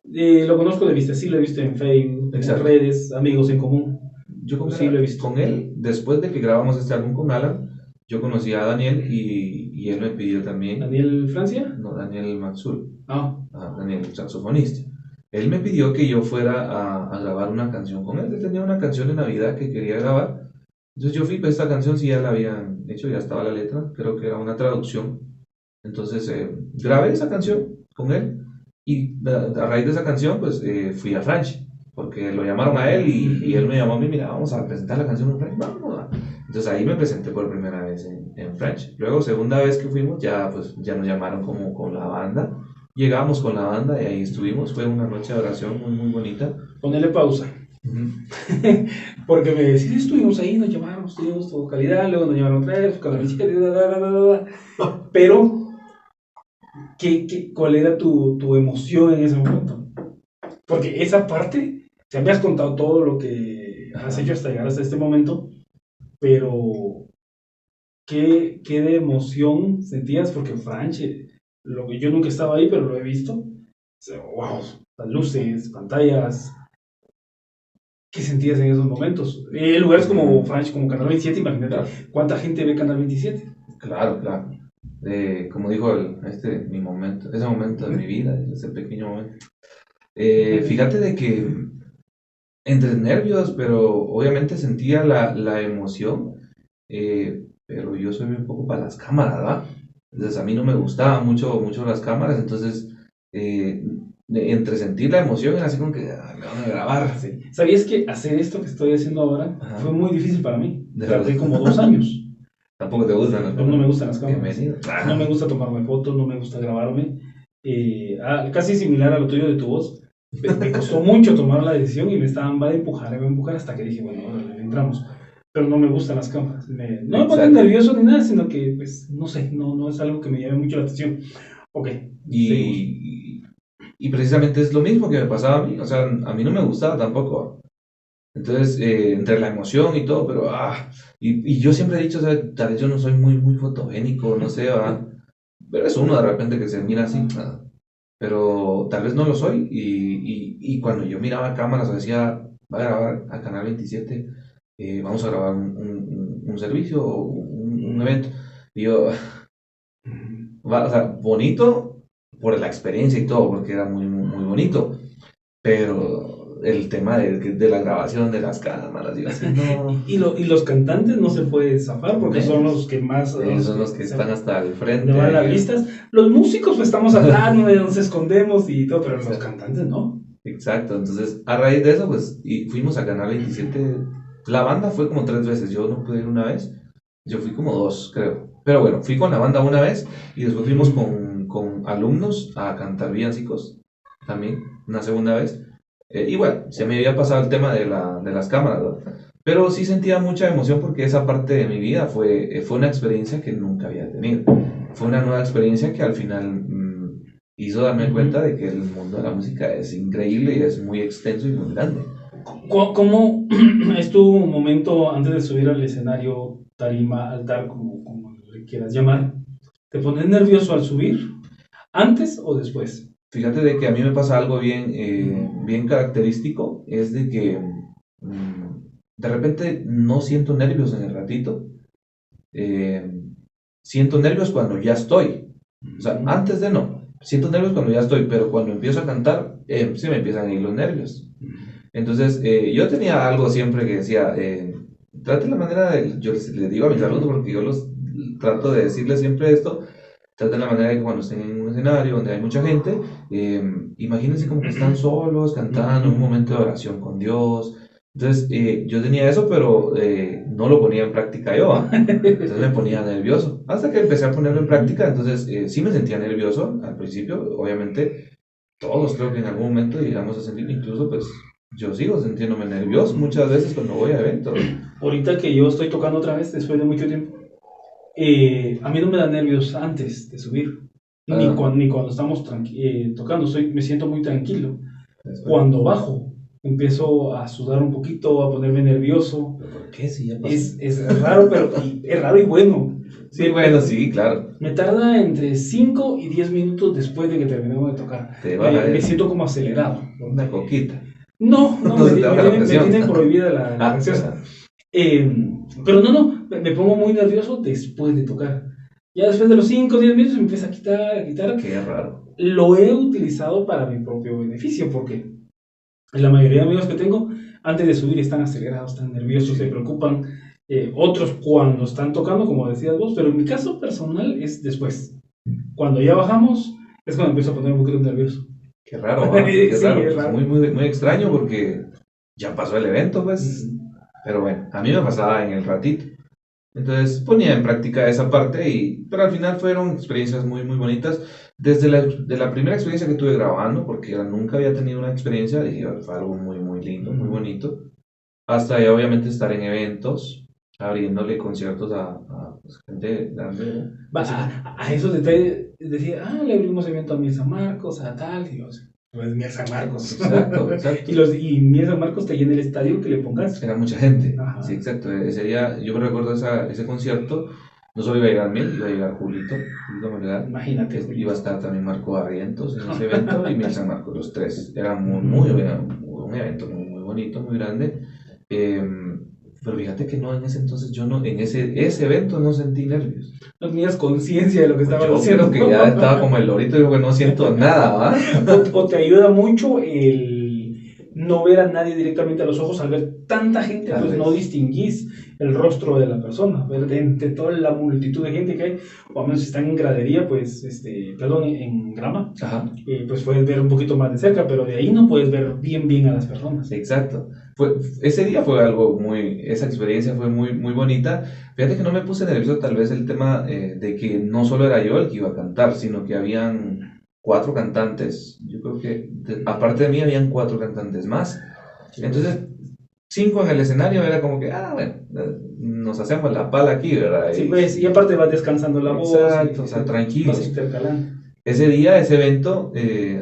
[SPEAKER 2] Lo conozco de vista, sí lo he visto en Facebook, en redes, amigos en común.
[SPEAKER 1] Yo sí lo he visto con él, después de que grabamos este álbum con Alan, yo conocí a Daniel y él me pidió también...
[SPEAKER 2] ¿Daniel Francia?
[SPEAKER 1] No, Daniel Matsul. Daniel, el saxofonista. Él me pidió que yo fuera a grabar una canción con él. Él tenía una canción de Navidad que quería grabar. Entonces yo fui, pues esta canción sí ya la habían hecho, ya estaba la letra, creo que era una traducción. Entonces grabé esa canción con él y a raíz de esa canción pues fui a French, porque lo llamaron a él y él me llamó a mí, mira, vamos a presentar la canción en French, vamos. Entonces ahí me presenté por primera vez en French. Luego, segunda vez que fuimos, ya nos llamaron como con la banda. Llegamos con la banda y ahí estuvimos. Fue una noche de oración muy bonita.
[SPEAKER 2] Ponele pausa. Porque me decís, estuvimos ahí, nos llamaron, estuvimos tu vocalidad, luego nos llamaron otra vez, con la música, pero ¿cuál era tu emoción en ese momento? Porque esa parte, ya me has contado todo lo que has hecho hasta llegar hasta este momento, pero ¿qué de emoción sentías? Porque Franche, lo que yo nunca estaba ahí, pero lo he visto. O sea, wow, las luces, pantallas. ¿Qué sentías en esos momentos? Lugares como Franche, como Canal 27, imagínate, ¿cuánta gente ve Canal 27?
[SPEAKER 1] Claro. Como dijo mi momento, ese momento de mi vida, ese pequeño momento. Fíjate de que entre nervios, pero obviamente sentía la emoción, pero yo soy un poco para las cámaras, ¿verdad? Entonces a mí no me gustaban mucho las cámaras, entonces entre sentir la emoción era así como que me van a grabar.
[SPEAKER 2] Sí. ¿Sabías que hacer esto que estoy haciendo ahora fue muy difícil para mí? Tardé como 2 años.
[SPEAKER 1] ¿Tampoco te gustan las cámaras?
[SPEAKER 2] No me gustan las cámaras. No me gusta tomarme fotos, no me gusta grabarme. Casi similar a lo tuyo de tu voz. Me costó mucho tomar la decisión y me va a empujar hasta que dije, bueno, ahora entramos. Pero no me gustan las cámaras. No me pone nervioso ni nada, sino que, pues, no sé, no es algo que me llame mucho la atención. Ok.
[SPEAKER 1] Y precisamente es lo mismo que me pasaba a mí, o sea, a mí no me gustaba tampoco. Entonces, entre la emoción y todo, pero, y yo siempre he dicho, o sea, tal vez yo no soy muy fotogénico, no sé, ¿va? Pero es uno de repente que se mira así, pero tal vez no lo soy, y cuando yo miraba cámaras, o decía, va a grabar a Canal 27, vamos a grabar un servicio o un evento, y yo, o sea, bonito por la experiencia y todo, porque era muy bonito, pero el tema de la grabación de las cámaras, digo así, no.
[SPEAKER 2] Y los cantantes no se pueden zafar porque son los que más
[SPEAKER 1] son los que están hasta el frente.
[SPEAKER 2] De van las vistas. Los músicos pues estamos atrás, nos escondemos y todo, pero los cantantes no.
[SPEAKER 1] Exacto, entonces a raíz de eso pues y fuimos a Canal 27. La banda fue como 3 veces, yo no pude ir una vez, yo fui como 2 creo, pero bueno, fui con la banda una vez y después fuimos con alumnos a cantar villancicos también, una segunda vez. Igual, se me había pasado el tema de las cámaras, ¿verdad? Pero sí sentía mucha emoción porque esa parte de mi vida fue una experiencia que nunca había tenido. Fue una nueva experiencia que al final hizo darme cuenta de que el mundo de la música es increíble y es muy extenso y muy grande.
[SPEAKER 2] ¿Cómo es tu momento antes de subir al escenario, tarima, altar, como le quieras llamar? ¿Te pones nervioso al subir? ¿Antes o después?
[SPEAKER 1] Fíjate de que a mí me pasa algo bien característico, es de que de repente no siento nervios en el ratito, siento nervios cuando ya estoy, o sea, antes de no, siento nervios cuando ya estoy, pero cuando empiezo a cantar, sí me empiezan a ir los nervios. Entonces, yo tenía algo siempre que decía, trate la manera de, yo les digo a mis alumnos, porque yo los trato de decirles siempre esto, traten la manera de que cuando estén en un escenario donde hay mucha gente, imagínense como que están solos, cantando, un momento de oración con Dios. Entonces, yo tenía eso, pero no lo ponía en práctica yo, entonces me ponía nervioso. Hasta que empecé a ponerlo en práctica, entonces sí me sentía nervioso al principio, obviamente, todos creo que en algún momento llegamos a sentir, incluso pues yo sigo sintiéndome nervioso muchas veces cuando voy a eventos.
[SPEAKER 2] Ahorita que yo estoy tocando otra vez, después de mucho tiempo, a mí no me da nervios antes de subir, ni cuando estamos tocando, me siento muy tranquilo. Cuando bajo, empiezo a sudar un poquito, a ponerme nervioso.
[SPEAKER 1] ¿Por qué? Si ya pasó.
[SPEAKER 2] Es raro, pero es raro y bueno.
[SPEAKER 1] Sí, bueno, sí, claro.
[SPEAKER 2] Me tarda entre 5 y 10 minutos después de que terminemos de tocar. Me siento como acelerado.
[SPEAKER 1] Una coquita.
[SPEAKER 2] No, me tienen prohibida la gaseosa. Pero no, me pongo muy nervioso después de tocar. Ya después de los 5 o 10 minutos me empieza a quitar.
[SPEAKER 1] Qué raro.
[SPEAKER 2] Lo he utilizado para mi propio beneficio, porque la mayoría de amigos que tengo, antes de subir están acelerados, están nerviosos, se preocupan. Otros cuando están tocando, como decías vos, pero en mi caso personal es después. Cuando ya bajamos, es cuando empiezo a poner un poquito nervioso.
[SPEAKER 1] Qué raro, qué raro. Es muy extraño porque ya pasó el evento, pues. Pero bueno, a mí me pasaba en el ratito. Entonces ponía en práctica esa parte, pero al final fueron experiencias muy bonitas. Desde la primera experiencia que tuve grabando, porque nunca había tenido una experiencia, dije, fue algo muy lindo, muy bonito. Hasta ya obviamente estar en eventos, abriéndole conciertos a pues, gente grande.
[SPEAKER 2] A esos detalles decía, le abrimos evento a Miel San Marcos, a tal, y pues Miel San Marcos.
[SPEAKER 1] Exacto.
[SPEAKER 2] Y Miel San Marcos te llena el estadio que le pongas.
[SPEAKER 1] Era mucha gente.
[SPEAKER 2] Ajá.
[SPEAKER 1] Sí, exacto. Ese día, yo me recuerdo ese concierto, no solo iba a llegar Miel, iba a llegar Julito Melgar.
[SPEAKER 2] Imagínate.
[SPEAKER 1] Iba a estar también Marco Barrientos en ese evento y Miel San Marcos, los tres. Era un evento muy bonito, muy grande. Pero fíjate que no, en ese entonces yo no, en ese evento no sentí nervios.
[SPEAKER 2] No tenías conciencia de lo que estaba haciendo.
[SPEAKER 1] Yo creo que ya estaba como el lorito y digo que no siento nada, ¿va?
[SPEAKER 2] O te ayuda mucho el no ver a nadie directamente a los ojos. Al ver tanta gente, pues no distinguís el rostro de la persona. Entre toda la multitud de gente que hay, o al menos si están en gradería, pues, en grama, pues puedes ver un poquito más de cerca, pero de ahí no puedes ver bien a las personas.
[SPEAKER 1] Exacto. Ese día fue esa experiencia fue muy bonita. Fíjate que no me puse nervioso, tal vez el tema de que no solo era yo el que iba a cantar, sino que habían 4 cantantes. Yo creo que aparte de mí habían 4 cantantes más. Entonces 5 en el escenario era como que, bueno, nos hacemos la pala aquí, ¿verdad?
[SPEAKER 2] Sí, pues, y aparte vas descansando la voz.
[SPEAKER 1] Exacto, o sea, tranquilo.
[SPEAKER 2] Vas intercalando.
[SPEAKER 1] ese día, ese evento,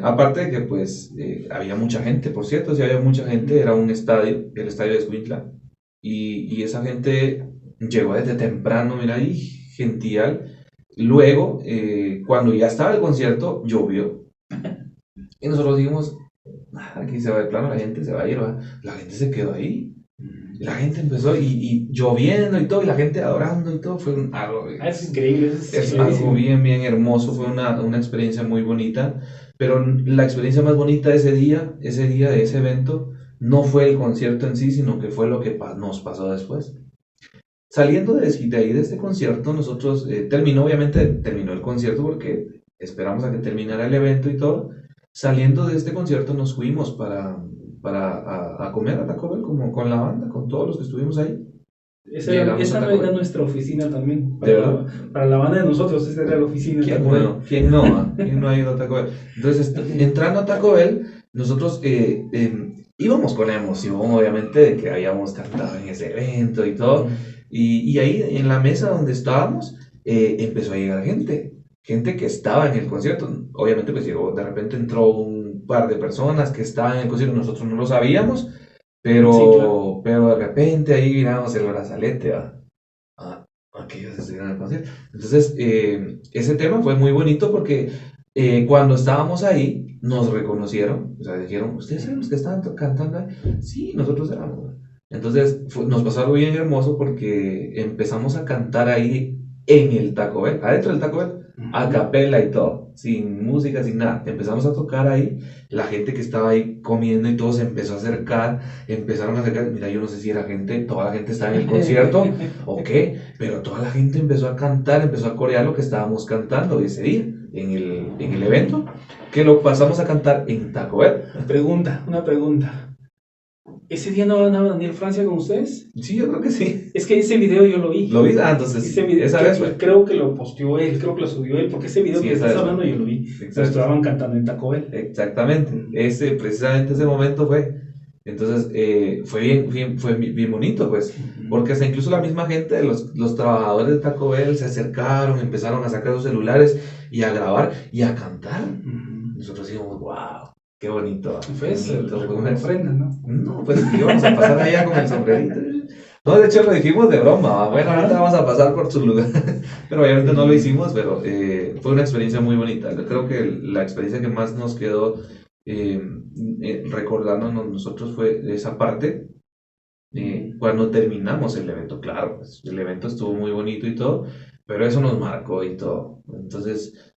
[SPEAKER 1] aparte de que pues había mucha gente, por cierto, sí había mucha gente, era un estadio, el estadio de Escuintla, y esa gente llegó desde temprano, mira, y gential. Luego, cuando ya estaba el concierto, llovió. Y nosotros dijimos, "Ah, aquí se va de plano, la gente se va a ir, ¿va?". La gente se quedó ahí. La gente empezó y lloviendo y todo, y la gente adorando y todo, fue algo,
[SPEAKER 2] Es increíble,
[SPEAKER 1] es algo bien, bien hermoso, fue una experiencia muy bonita, pero la experiencia más bonita de ese día de ese evento, no fue el concierto en sí, sino que fue lo que nos pasó después. Saliendo de ahí de este concierto, nosotros, obviamente terminó el concierto porque esperamos a que terminara el evento y todo. Saliendo de este concierto nos fuimos a comer a Taco Bell como con la banda, con todos los que estuvimos ahí.
[SPEAKER 2] Esa era nuestra oficina también.
[SPEAKER 1] ¿De verdad?
[SPEAKER 2] Para la banda de nosotros, esa era la oficina.
[SPEAKER 1] ¿Quién no? ¿Quién no? ¿Quién no ha ido a Taco Bell? Entonces, entrando a Taco Bell, nosotros íbamos con la emoción, obviamente, de que habíamos cantado en ese evento y todo. Y ahí en la mesa donde estábamos, empezó a llegar gente que estaba en el concierto. Obviamente, pues llegó, de repente entró un par de personas que estaban en el concierto, nosotros no lo sabíamos, pero, sí, claro. Pero de repente ahí miramos el brazalete, aquellos estuvieron en el concierto. Entonces, ese tema fue muy bonito porque cuando estábamos ahí, nos reconocieron, o sea, dijeron, ¿ustedes son los que estaban cantando ahí? Sí, nosotros éramos. Entonces, nos pasó algo bien hermoso porque empezamos a cantar ahí en el Taco Bell, adentro del Taco Bell, a capela y todo, sin música, sin nada. Empezamos a tocar ahí, la gente que estaba ahí comiendo y todo se empezó a acercar, empezaron a acercar, mira, yo no sé si era gente, toda la gente estaba en el concierto o qué, pero toda la gente empezó a cantar, empezó a corear lo que estábamos cantando ese día en el evento, que lo pasamos a cantar en Taco Bell.
[SPEAKER 2] Una pregunta. ¿Ese día no van a Daniel Francia con ustedes?
[SPEAKER 1] Sí, yo creo que sí.
[SPEAKER 2] Es que ese video yo lo vi.
[SPEAKER 1] ¿Lo vi? Ah, entonces
[SPEAKER 2] ese video,
[SPEAKER 1] esa vez fue.
[SPEAKER 2] Creo que lo posteó él, creo que lo subió él, porque ese video
[SPEAKER 1] sí,
[SPEAKER 2] que estás hablando yo lo vi.
[SPEAKER 1] Exacto.
[SPEAKER 2] Estaban cantando en Taco Bell.
[SPEAKER 1] Exactamente. Precisamente ese momento fue. Entonces, fue bien bonito, pues. Porque hasta incluso la misma gente, los trabajadores de Taco Bell se acercaron, empezaron a sacar sus celulares y a grabar y a cantar. Nosotros dijimos, wow. Qué bonito.
[SPEAKER 2] Fue una ofrenda, ¿no?
[SPEAKER 1] No, pues íbamos a pasar allá con el sombrerito. No, de hecho lo dijimos de broma. Bueno, ahorita vamos a pasar por su lugar. Pero obviamente no lo hicimos, pero fue una experiencia muy bonita. Yo creo que la experiencia que más nos quedó recordándonos nosotros fue esa parte. Cuando terminamos el evento, claro, pues, el evento estuvo muy bonito y todo, pero eso nos marcó y todo. Entonces,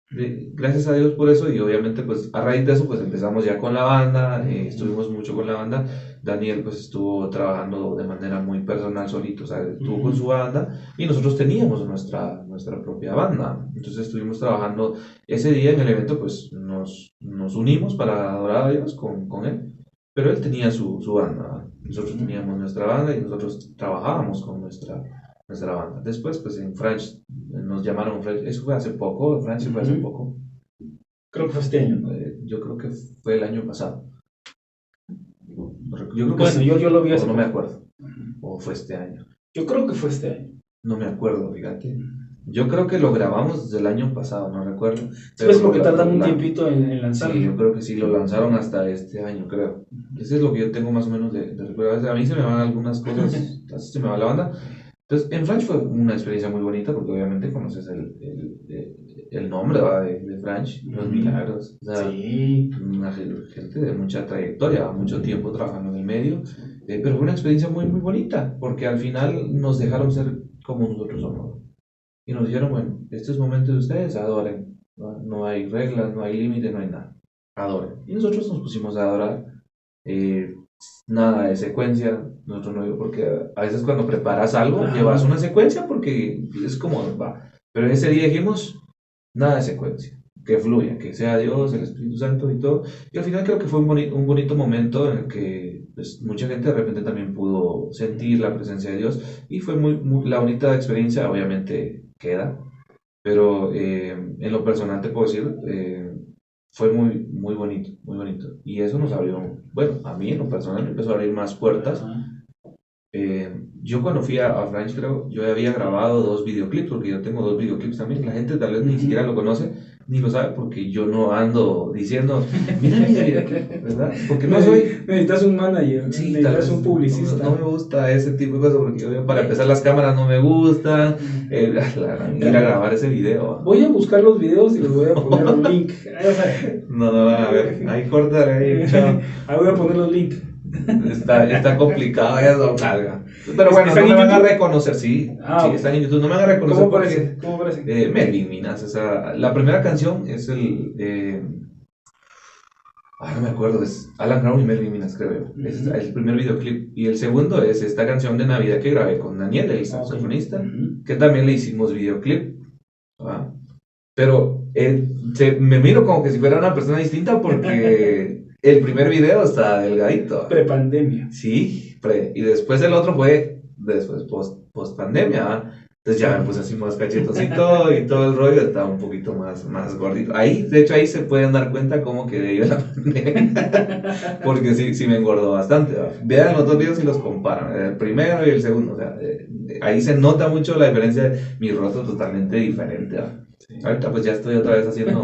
[SPEAKER 1] gracias a Dios por eso, y obviamente pues a raíz de eso pues empezamos ya con la banda, estuvimos mucho con la banda. Daniel pues estuvo trabajando de manera muy personal solito, o sea, estuvo con su banda y nosotros teníamos nuestra propia banda. Entonces estuvimos trabajando ese día en el evento, pues nos unimos para adorar a Dios con él, pero él tenía su banda, nosotros teníamos nuestra banda y nosotros trabajábamos con nuestra banda. Después, pues en French, nos llamaron French, eso fue hace poco, French fue hace poco.
[SPEAKER 2] Creo que fue este año.
[SPEAKER 1] Yo creo que fue el año pasado. Yo creo que
[SPEAKER 2] bueno, sí, yo lo vi hace
[SPEAKER 1] no me acuerdo. O fue este año.
[SPEAKER 2] Yo creo que fue este año.
[SPEAKER 1] No me acuerdo, fíjate. Yo creo que lo grabamos desde el año pasado, no recuerdo.
[SPEAKER 2] Es porque tardan un tiempito en lanzarlo.
[SPEAKER 1] Sí, yo creo que sí, lo lanzaron hasta este año, creo. Ese es lo que yo tengo más o menos de recuerdo. A mí se me van algunas cosas, así se me va la banda. Entonces, en French fue una experiencia muy bonita porque obviamente conoces el nombre de French, los milagros. O sea,
[SPEAKER 2] sí.
[SPEAKER 1] Una gente de mucha trayectoria, mucho tiempo trabajando en el medio. Pero fue una experiencia muy, muy bonita porque al final nos dejaron ser como nosotros somos. Y nos dijeron, bueno, este es momento de ustedes, adoren. No hay reglas, no hay límite, no hay nada. Adoren. Y nosotros nos pusimos a adorar. Nada de secuencia, nosotros no, porque a veces cuando preparas algo llevas una secuencia porque es como va, pero ese día dijimos nada de secuencia, que fluya, que sea Dios, el Espíritu Santo y todo, y al final creo que fue un bonito momento en el que pues, mucha gente de repente también pudo sentir la presencia de Dios y fue la bonita experiencia, obviamente queda, pero en lo personal te puedo decir, fue muy, muy bonito, y eso nos abrió, bueno, a mí en lo personal me empezó a abrir más puertas. Yo cuando fui a French, creo, yo había grabado 2 videoclips, porque yo tengo 2 videoclips también, la gente tal vez ni siquiera lo conoce, ni lo sabe porque yo no ando diciendo, mira mi vida, ¿verdad? Porque no soy...
[SPEAKER 2] Necesitas un manager,
[SPEAKER 1] Sí,
[SPEAKER 2] necesitas un publicista.
[SPEAKER 1] No me gusta ese tipo de cosas porque para empezar las cámaras no me gustan, ir a grabar ese video.
[SPEAKER 2] Voy a buscar los videos y les voy a poner un link.
[SPEAKER 1] No, a ver, ahí cortaré, ahí, chao.
[SPEAKER 2] Ahí voy a poner los links.
[SPEAKER 1] Está complicado eso, carga. Pero bueno, no me van a reconocer, sí, sí, están en YouTube, no me van a reconocer.
[SPEAKER 2] ¿Cómo parece?
[SPEAKER 1] Melvin Minas, la primera canción es no me acuerdo, es Alan Crown y Melvin Minas, creo. Es el primer videoclip. Y el segundo es esta canción de Navidad que grabé con Daniel, el saxofonista, que también le hicimos videoclip. Pero me miro como que si fuera una persona distinta porque el primer video está delgadito.
[SPEAKER 2] Prepandemia.
[SPEAKER 1] Sí, y después el otro fue después post pandemia. Entonces ya me puse así más cachetosito y todo el rollo está un poquito más gordito. De hecho ahí se pueden dar cuenta cómo quedé yo en la pandemia. Porque sí me engordó bastante. Vean los dos videos y los comparan, el primero y el segundo. O sea, ahí se nota mucho la diferencia de mi rostro totalmente diferente. Sí. Ahorita pues ya estoy otra vez haciendo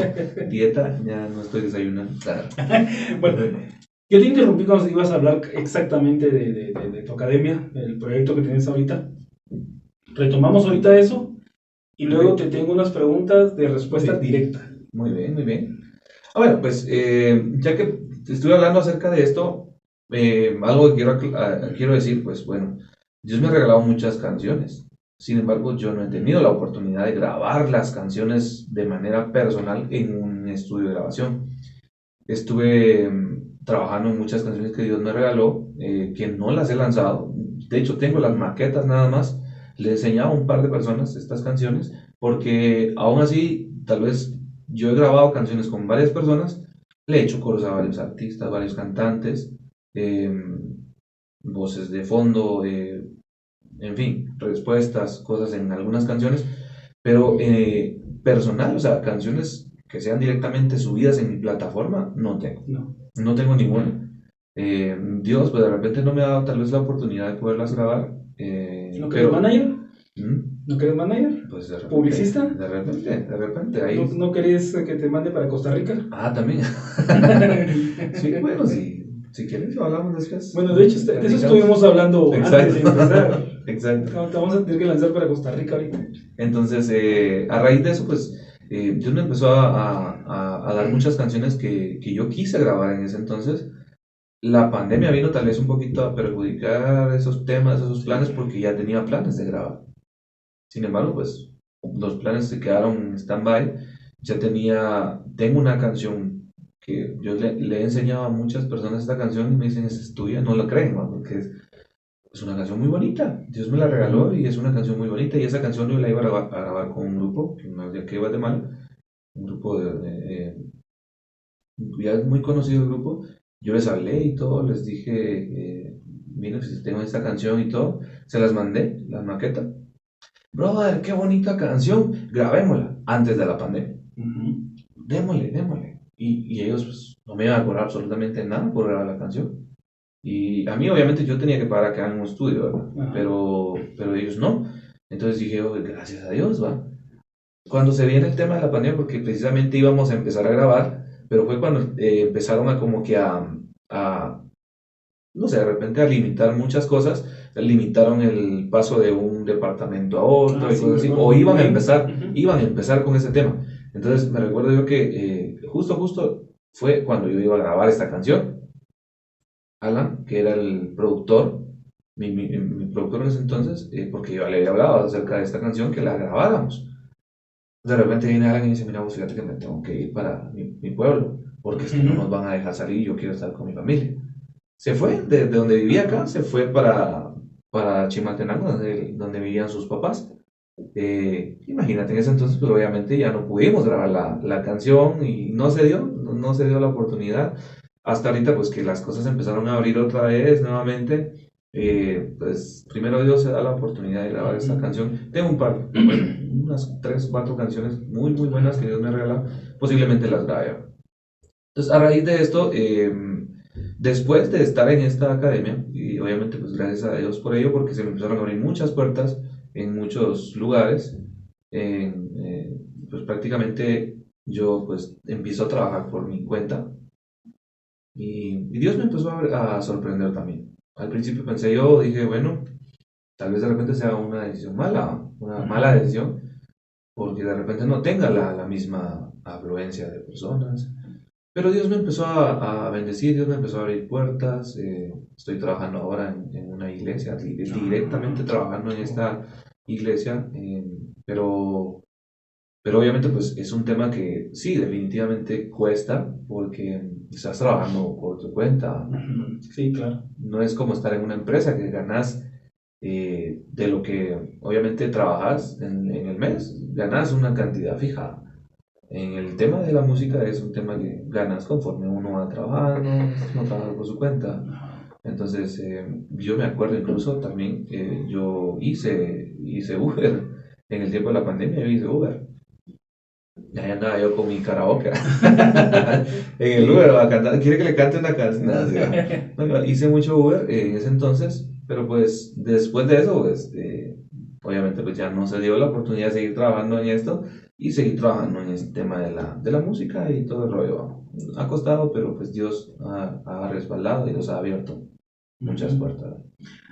[SPEAKER 1] dieta, ya no estoy desayunando.
[SPEAKER 2] Bueno, yo te interrumpí cuando ibas a hablar exactamente de tu academia, el proyecto que tienes ahorita. Retomamos ahorita eso y luego te tengo unas preguntas de respuesta directa.
[SPEAKER 1] Muy bien. Bueno, pues ya que estuve hablando acerca de esto, algo que quiero decir, pues bueno, Dios me ha regalado muchas canciones. Sin embargo, yo no he tenido la oportunidad de grabar las canciones de manera personal en un estudio de grabación. Estuve trabajando en muchas canciones que Dios me regaló, que no las he lanzado. De hecho, tengo las maquetas nada más. Le he enseñado a un par de personas estas canciones, porque aún así, tal vez yo he grabado canciones con varias personas, le he hecho coros a varios artistas, varios cantantes, voces de fondo, en fin, respuestas, cosas en algunas canciones, pero personal, o sea, canciones que sean directamente subidas en mi plataforma, no tengo. No tengo ninguna. Dios, pues de repente no me ha dado tal vez la oportunidad de poderlas grabar.
[SPEAKER 2] ¿No quieres manager?
[SPEAKER 1] ¿No
[SPEAKER 2] quieres manager?
[SPEAKER 1] Pues de repente,
[SPEAKER 2] ¿Publicista?
[SPEAKER 1] De repente. Ahí...
[SPEAKER 2] ¿No querías que te mande para Costa Rica?
[SPEAKER 1] También. Sí, bueno, si quieres hablamos después.
[SPEAKER 2] Bueno, de hecho, de eso estuvimos hablando antes de empezar.
[SPEAKER 1] Exacto.
[SPEAKER 2] Te vamos a tener que lanzar para Costa Rica ahorita.
[SPEAKER 1] Entonces, a raíz de eso, pues, Dios me empezó a dar muchas canciones que yo quise grabar en ese entonces. La pandemia vino tal vez un poquito a perjudicar esos temas, esos planes, porque ya tenía planes de grabar. Sin embargo, pues los planes se quedaron en stand-by. Tengo una canción que yo le he enseñado a muchas personas esta canción y me dicen, es tuya, no lo creen, ¿no? Porque es una canción muy bonita. Dios me la regaló y es una canción muy bonita. Y esa canción yo la iba a grabar con un grupo, de aquí de Guatemala, un grupo ya es muy conocido el grupo. Yo les hablé y todo, les dije, miren, si tengo esta canción y todo, se las mandé, las maquetas. Brother, qué bonita canción, grabémosla antes de la pandemia. Démosle. Y ellos pues, no me iban a cobrar absolutamente nada por grabar la canción. Y a mí obviamente yo tenía que pagar acá en un estudio, ¿verdad? Pero ellos no. Entonces dije, gracias a Dios, va. Cuando se viene el tema de la pandemia, porque precisamente íbamos a empezar a grabar, pero fue cuando empezaron no sé, de repente a limitar muchas cosas, limitaron el paso de un departamento a otro y cosas así, o iban a empezar con ese tema. Entonces me recuerdo yo que justo fue cuando yo iba a grabar esta canción. Alan, que era el productor, mi productor en ese entonces, porque yo le había hablado acerca de esta canción, que la grabáramos. De repente viene Alan y dice, mira, vos fíjate que me tengo que ir para mi pueblo, porque es que no nos van a dejar salir, yo quiero estar con mi familia. Se fue, de donde vivía acá, se fue para Chimaltenango, donde vivían sus papás. Imagínate, en ese entonces, pues obviamente ya no pudimos grabar la canción y no se dio la oportunidad. Hasta ahorita, pues que las cosas empezaron a abrir otra vez, nuevamente. Pues primero Dios se da la oportunidad de grabar esta canción. Tengo un par, unas 3 o 4 canciones muy buenas que Dios me regala, posiblemente las grabe. Entonces, a raíz de esto, después de estar en esta academia, y obviamente pues gracias a Dios por ello, porque se me empezaron a abrir muchas puertas en muchos lugares, pues prácticamente yo pues empiezo a trabajar por mi cuenta y Dios me empezó a sorprender también. Al principio pensé yo, dije, bueno, tal vez de repente sea una decisión mala, una mala decisión, porque de repente no tenga la misma afluencia de personas. Pero Dios me empezó a bendecir, Dios me empezó a abrir puertas. Estoy trabajando ahora en una iglesia, directamente trabajando en esta iglesia, pero obviamente pues es un tema que sí, definitivamente cuesta porque estás trabajando por tu cuenta.
[SPEAKER 2] Sí, claro.
[SPEAKER 1] No es como estar en una empresa que ganas de lo que obviamente trabajas en el mes, ganas una cantidad fija. En el tema de la música es un tema que ganas conforme uno va trabajando, uno trabaja por su cuenta. Entonces, yo me acuerdo incluso también, yo hice Uber. En el tiempo de la pandemia yo hice Uber. Y ahí andaba yo con mi karaoke. En el Uber, va a cantar, quiere que le cante una canción. Bueno, hice mucho Uber en ese entonces, pero pues después de eso, pues, obviamente pues ya no se dio la oportunidad de seguir trabajando en esto y seguir trabajando en este tema de la música y todo el rollo. Ha costado, pero pues Dios ha respaldado y nos ha abierto muchas puertas.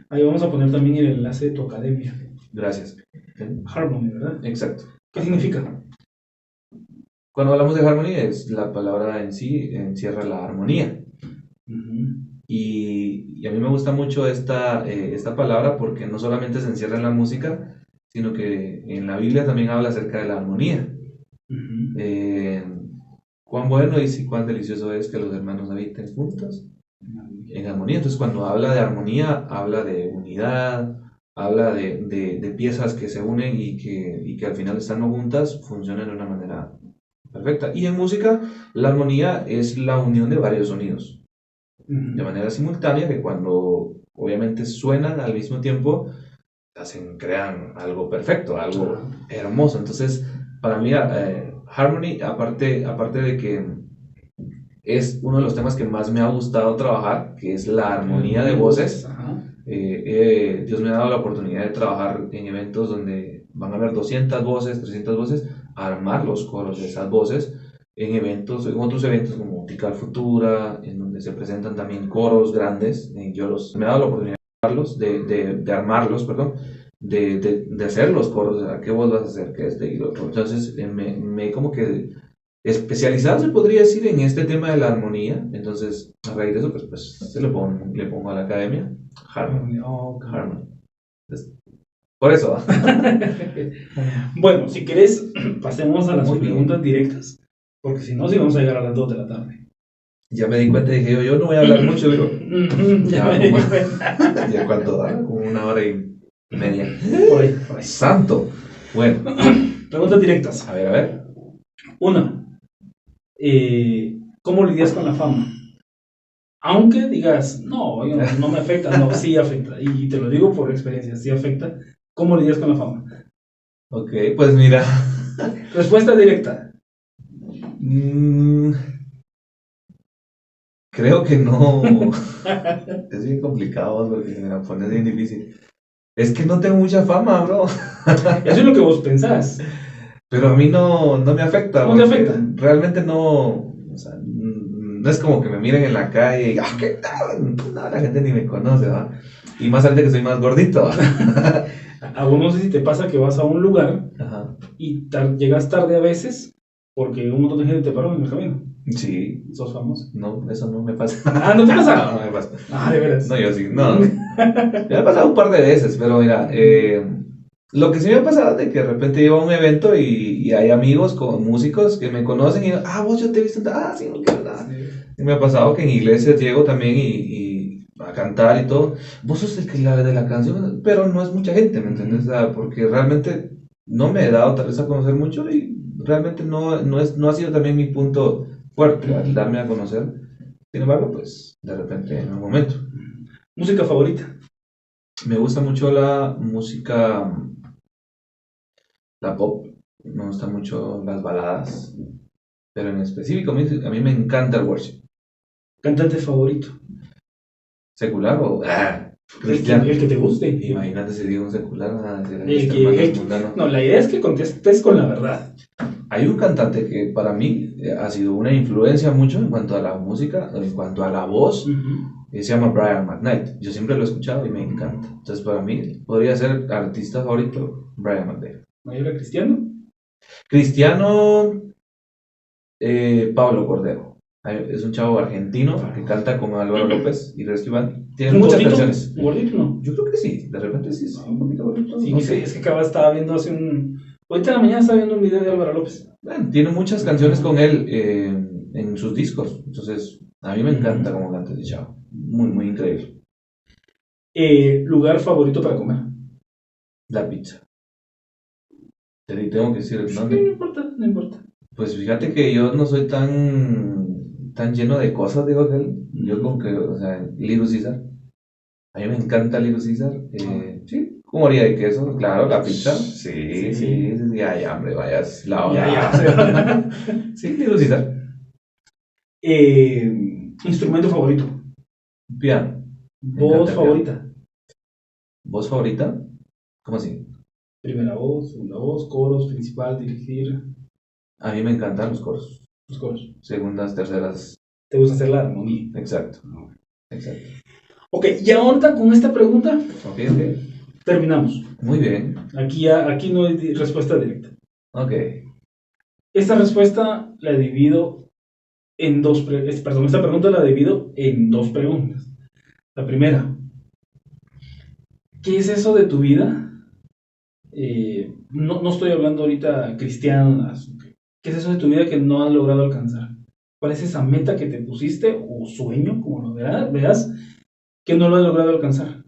[SPEAKER 2] Ahí vamos a poner también el enlace de tu academia.
[SPEAKER 1] Gracias.
[SPEAKER 2] Harmony, ¿verdad?
[SPEAKER 1] Exacto.
[SPEAKER 2] ¿Qué significa?
[SPEAKER 1] Cuando hablamos de Harmony, es la palabra en sí encierra la armonía. Y a mí me gusta mucho esta palabra porque no solamente se encierra en la música, sino que en la Biblia también habla acerca de la armonía. Cuán bueno y cuán delicioso es que los hermanos habiten juntos en armonía. Entonces, cuando habla de armonía, habla de unidad, habla de piezas que se unen y que al final estando juntas funcionan de una manera perfecta. Y en música, la armonía es la unión de varios sonidos de manera simultánea, que cuando obviamente suenan al mismo tiempo, crean algo perfecto, algo hermoso. Entonces, para mí, Harmony, aparte de que es uno de los temas que más me ha gustado trabajar, que es la armonía de voces. Dios me ha dado la oportunidad de trabajar en eventos donde van a haber 200 voces, 300 voces, armar los coros de esas voces en otros eventos como Tical Futura, en donde se presentan también coros grandes. Me he dado la oportunidad de armarlos, perdón, de hacer los coros, ¿qué voz vas a hacer? ¿Qué este y lo otro? Entonces, me como que especializado, se podría decir, en este tema de la armonía. Entonces, a raíz de eso, pues le pongo a la academia Harmony. Harmony. Entonces, por eso.
[SPEAKER 2] Bueno, si querés, pasemos a las preguntas directas, porque si no, sí vamos a llegar a las 2 de la tarde.
[SPEAKER 1] Ya me di cuenta y dije yo no voy a hablar mucho, digo.
[SPEAKER 2] Ya me di cuenta.
[SPEAKER 1] ¿Ya cuánto da? Como 1 hora y media.
[SPEAKER 2] Por ahí.
[SPEAKER 1] Santo. Bueno.
[SPEAKER 2] Preguntas directas.
[SPEAKER 1] A ver.
[SPEAKER 2] Una. ¿Cómo lidias con la fama? Aunque digas, no me afecta, no, sí afecta. Y te lo digo por experiencia, sí afecta. ¿Cómo lidias con la fama?
[SPEAKER 1] Ok, pues mira.
[SPEAKER 2] Respuesta directa.
[SPEAKER 1] Creo que no. Es bien complicado porque me la pones bien difícil. Es que no tengo mucha fama, bro.
[SPEAKER 2] Eso es lo que vos pensás.
[SPEAKER 1] Pero a mí no me afecta.
[SPEAKER 2] ¿No te afecta?
[SPEAKER 1] Realmente no. O sea, no es como que me miren en la calle y ¿qué tal? No, la gente ni me conoce, ¿va? Y más ahorita que soy más gordito, ¿va?
[SPEAKER 2] A vos no sé si te pasa que vas a un lugar y llegas tarde a veces porque un montón de gente te paró en el camino.
[SPEAKER 1] Sí.
[SPEAKER 2] ¿Sos famoso?
[SPEAKER 1] No, eso no me pasa.
[SPEAKER 2] ¿No te pasa?
[SPEAKER 1] No me pasa.
[SPEAKER 2] ¿De veras?
[SPEAKER 1] No, yo sí, no. Me ha pasado un par de veces, pero mira, lo que sí me ha pasado es de que de repente llego a un evento y hay amigos con músicos que me conocen y vos yo te he visto, sí, no quiero nada. Sí. Y me ha pasado que en iglesias llego también y a cantar y todo. Vos sos el que la de la canción, pero no es mucha gente, ¿me entiendes? O sea, porque realmente no me he dado tal vez a conocer mucho y realmente no ha sido también mi punto fuerte al darme a conocer. Sin embargo, pues de repente en un momento.
[SPEAKER 2] ¿Música favorita?
[SPEAKER 1] Me gusta mucho la música, la pop, me gustan mucho las baladas, pero en específico a mí me encanta el worship.
[SPEAKER 2] ¿Cantante favorito?
[SPEAKER 1] ¿Secular o...? Cristiano.
[SPEAKER 2] El que te guste.
[SPEAKER 1] Imagínate si digo un secular,
[SPEAKER 2] no, la idea es que contestes con la verdad.
[SPEAKER 1] Hay un cantante que para mí ha sido una influencia mucho en cuanto a la música, en cuanto a la voz, se llama Brian McKnight. Yo siempre lo he escuchado y me encanta. Entonces para mí podría ser artista favorito Brian McKnight.
[SPEAKER 2] ¿No era cristiano?
[SPEAKER 1] Cristiano, Pablo Cordero. Es un chavo argentino que canta con Álvaro López y Rescue Band. Tiene muchas canciones.
[SPEAKER 2] ¿Gordito no?
[SPEAKER 1] Yo creo que sí, de repente sí es un poquito gordito.
[SPEAKER 2] Sí, no sé. Es que estaba viendo ahorita en la mañana estaba viendo un video de Álvaro López.
[SPEAKER 1] Bueno, tiene muchas canciones con él en sus discos. Entonces, a mí me encanta cómo canta ese chavo. Muy, muy increíble.
[SPEAKER 2] ¿Lugar favorito para comer?
[SPEAKER 1] La pizza. Tengo que decir el nombre.
[SPEAKER 2] Sí, no importa.
[SPEAKER 1] Pues fíjate que yo no soy tan lleno de cosas, digo que él. Yo como que, o sea, Little Caesar. A mí me encanta Little Caesar. Sí, con orilla de queso, claro, la pizza. Sí. Ay, hombre, vayas la hora. Sí, Little Caesar.
[SPEAKER 2] Instrumento favorito.
[SPEAKER 1] Piano.
[SPEAKER 2] Voz favorita.
[SPEAKER 1] ¿Voz favorita? ¿Cómo así?
[SPEAKER 2] Primera voz, segunda voz, coros, principal, dirigir.
[SPEAKER 1] A mí me encantan los coros.
[SPEAKER 2] Los coros.
[SPEAKER 1] Segundas, terceras.
[SPEAKER 2] ¿Te gusta hacer la armonía?
[SPEAKER 1] Exacto.
[SPEAKER 2] Ok, y ahorita con esta pregunta
[SPEAKER 1] Ok.
[SPEAKER 2] terminamos.
[SPEAKER 1] Muy bien.
[SPEAKER 2] Aquí no hay respuesta directa.
[SPEAKER 1] Ok.
[SPEAKER 2] Esta respuesta la divido en esta pregunta la divido en dos preguntas. La primera, ¿qué es eso de tu vida? No estoy hablando ahorita cristianas. ¿Qué es eso de tu vida que no has logrado alcanzar? ¿Cuál es esa meta que te pusiste o sueño, como lo veas, que no lo has logrado alcanzar?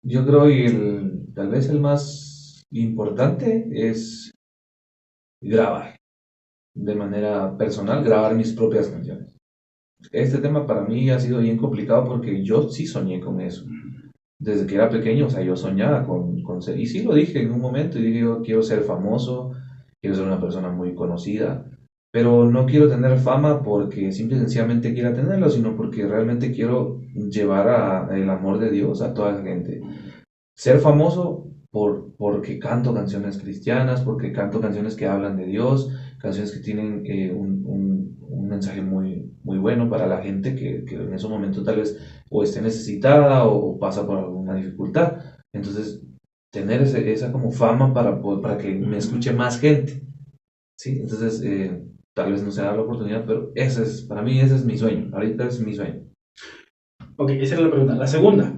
[SPEAKER 1] Yo creo que tal vez el más importante es grabar, de manera personal, grabar mis propias canciones. Este tema para mí ha sido bien complicado porque yo sí soñé con eso. Desde que era pequeño, o sea, yo soñaba con ser, y sí lo dije en un momento, y dije, yo quiero ser famoso, quiero ser una persona muy conocida, pero no quiero tener fama porque simple y sencillamente quiera tenerlo, sino porque realmente quiero llevar el amor de Dios a toda la gente. Ser famoso porque canto canciones cristianas, porque canto canciones que hablan de Dios, canciones que tienen un mensaje muy, muy bueno para la gente que en ese momento tal vez o esté necesitada o pasa por alguna dificultad. Entonces, tener esa como fama para que me escuche más gente. ¿Sí? Entonces, tal vez no se da la oportunidad, pero para mí ese es mi sueño. Ahorita es mi sueño.
[SPEAKER 2] Ok, esa era la pregunta. La segunda,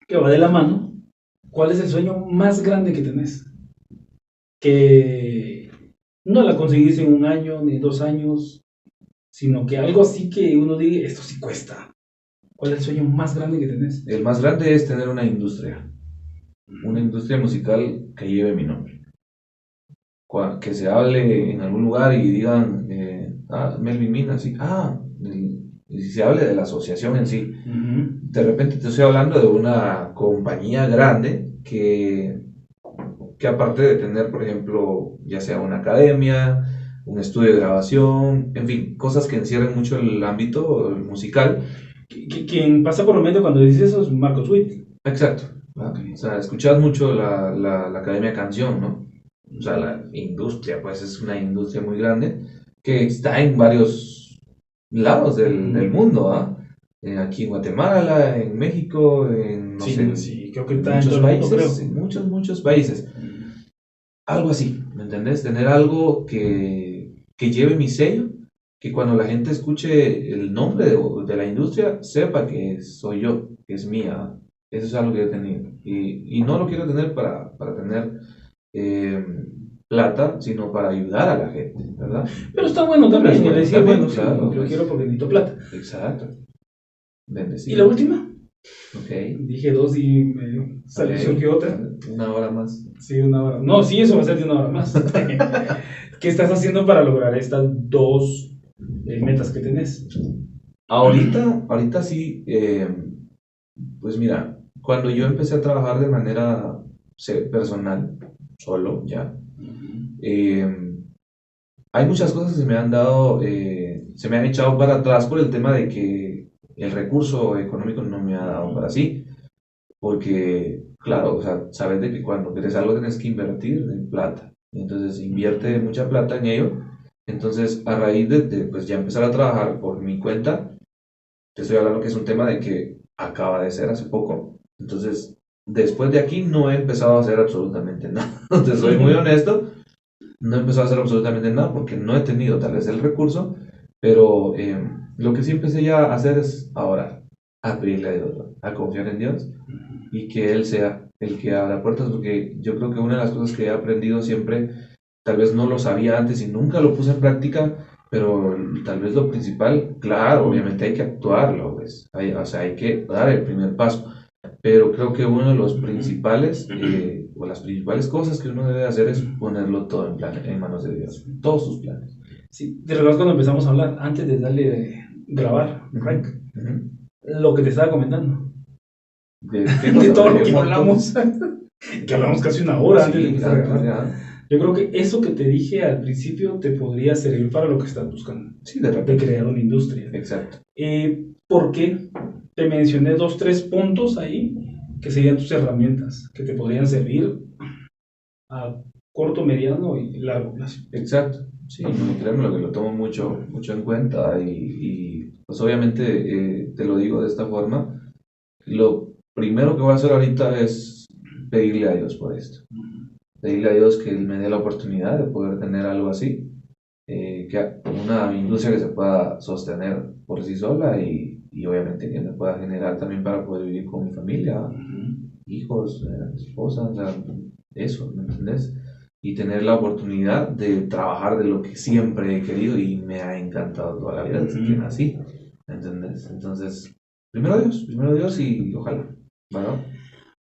[SPEAKER 2] que va de la mano, ¿cuál es el sueño más grande que tenés? Que no la conseguiste en 1 año ni 2 años, sino que algo así que uno diga, esto sí cuesta. ¿Cuál es el sueño más grande que tenés?
[SPEAKER 1] El más grande es tener una industria musical que lleve mi nombre. Que se hable en algún lugar y digan, Melvin Mina, sí, y se hable de la asociación en sí. De repente te estoy hablando de una compañía grande que aparte de tener, por ejemplo, ya sea una academia, un estudio de grabación, en fin, cosas que encierren mucho el ámbito musical.
[SPEAKER 2] Quien pasa por lo menos cuando dices eso es Marcos Witt.
[SPEAKER 1] Exacto. Okay. O sea, escuchas mucho la Academia Canción, ¿no? O sea, la industria, pues es una industria muy grande que está en varios lados del mundo, ¿ah? Aquí en Guatemala, en México, en
[SPEAKER 2] creo que está
[SPEAKER 1] muchos
[SPEAKER 2] en
[SPEAKER 1] países, en muchos países. Algo así, ¿me entendés? Tener algo que lleve mi sello, que cuando la gente escuche el nombre de la industria, sepa que soy yo, que es mía. Eso es algo que he tenido. Y no lo quiero tener para tener plata, sino para ayudar a la gente, ¿verdad?
[SPEAKER 2] Pero está bueno también,
[SPEAKER 1] bueno,
[SPEAKER 2] decir, bueno,
[SPEAKER 1] claro,
[SPEAKER 2] sí, yo quiero porque necesito plata.
[SPEAKER 1] Exacto. Bendecido.
[SPEAKER 2] ¿Y la última?
[SPEAKER 1] Ok.
[SPEAKER 2] Dije 2 y me salió que otra.
[SPEAKER 1] 1 hora más.
[SPEAKER 2] Sí, 1 hora. No, sí, eso va a ser de 1 hora más. ¿Qué estás haciendo para lograr estas 2 metas que tenés?
[SPEAKER 1] Ahorita sí, pues mira, cuando yo empecé a trabajar de manera personal, solo ya, hay muchas cosas que se me han echado para atrás por el tema de que el recurso económico no me ha dado para sí, porque, claro, o sea, sabes de que cuando quieres algo tienes que invertir en plata, entonces invierte mucha plata en ello, entonces a raíz de pues ya empezar a trabajar por mi cuenta, te estoy hablando que es un tema de que acaba de ser hace poco, entonces después de aquí no he empezado a hacer absolutamente nada, te soy muy honesto, no he empezado a hacer absolutamente nada porque no he tenido tal vez el recurso, pero lo que sí empecé ya a hacer es a orar, a pedirle a Dios, ¿no? A confiar en Dios y que Él sea el que abra puertas, porque yo creo que una de las cosas que he aprendido siempre, tal vez no lo sabía antes y nunca lo puse en práctica, pero tal vez lo principal, claro, obviamente hay que actuarlo, pues, o sea, hay que dar el primer paso, pero creo que uno de los principales, o las principales cosas que uno debe hacer es ponerlo todo en manos de Dios, todos sus planes.
[SPEAKER 2] Sí, te recuerdas cuando empezamos a hablar, antes de darle de grabar, rec, lo que te estaba comentando.
[SPEAKER 1] ¿De
[SPEAKER 2] De todo lo
[SPEAKER 1] ¿De
[SPEAKER 2] que hablamos, que hablamos casi una hora antes de
[SPEAKER 1] Sí,
[SPEAKER 2] empezar a
[SPEAKER 1] antes
[SPEAKER 2] grabar.
[SPEAKER 1] ya.
[SPEAKER 2] Yo creo que eso que te dije al principio te podría servir para lo que estás buscando,
[SPEAKER 1] Sí, de
[SPEAKER 2] de
[SPEAKER 1] repente.
[SPEAKER 2] crear una industria.
[SPEAKER 1] Exacto.
[SPEAKER 2] ¿Por qué? Te mencioné 2, 3 puntos ahí que serían tus herramientas que te podrían servir a corto, mediano y largo plazo.
[SPEAKER 1] Exacto. Sí, no, créeme lo que lo tomo mucho, mucho en cuenta y pues obviamente te lo digo de esta forma. Lo primero que voy a hacer ahorita es pedirle a Dios por esto. Pedirle a Dios que Él me dé la oportunidad de poder tener algo así, que una industria que se pueda sostener por sí sola y obviamente que me pueda generar también para poder vivir con mi familia, hijos, esposa, o sea, eso, ¿me entiendes? Y tener la oportunidad de trabajar de lo que siempre he querido y me ha encantado toda la vida desde que nací, ¿me entiendes? Entonces, primero Dios y ojalá, ¿verdad?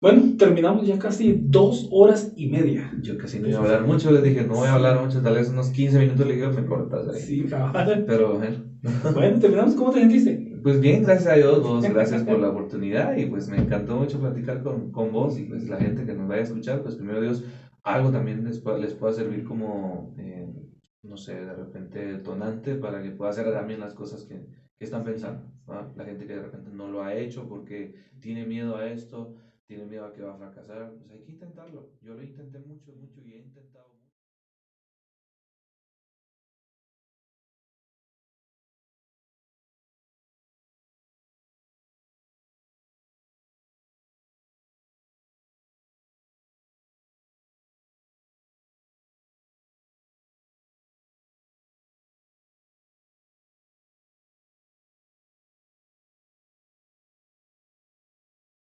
[SPEAKER 2] Bueno, terminamos ya casi 2 horas y media.
[SPEAKER 1] Yo casi no iba a hablar mucho, les dije, no voy a hablar mucho, tal vez unos 15 minutos le digo, me cortas ahí.
[SPEAKER 2] Sí, cabal.
[SPEAKER 1] Pero bueno.
[SPEAKER 2] Bueno, terminamos. ¿Cómo te sentiste?
[SPEAKER 1] Pues bien, gracias a Dios, vos, gracias por la oportunidad y pues me encantó mucho platicar con vos y pues la gente que nos vaya a escuchar, pues primero Dios, algo también les pueda servir como, no sé, de repente detonante para que pueda hacer también las cosas que están pensando, ¿va? La gente que de repente no lo ha hecho porque tiene miedo a esto, tiene miedo a que va a fracasar, pues hay que intentarlo. Yo lo intenté mucho, mucho y he intentado mucho.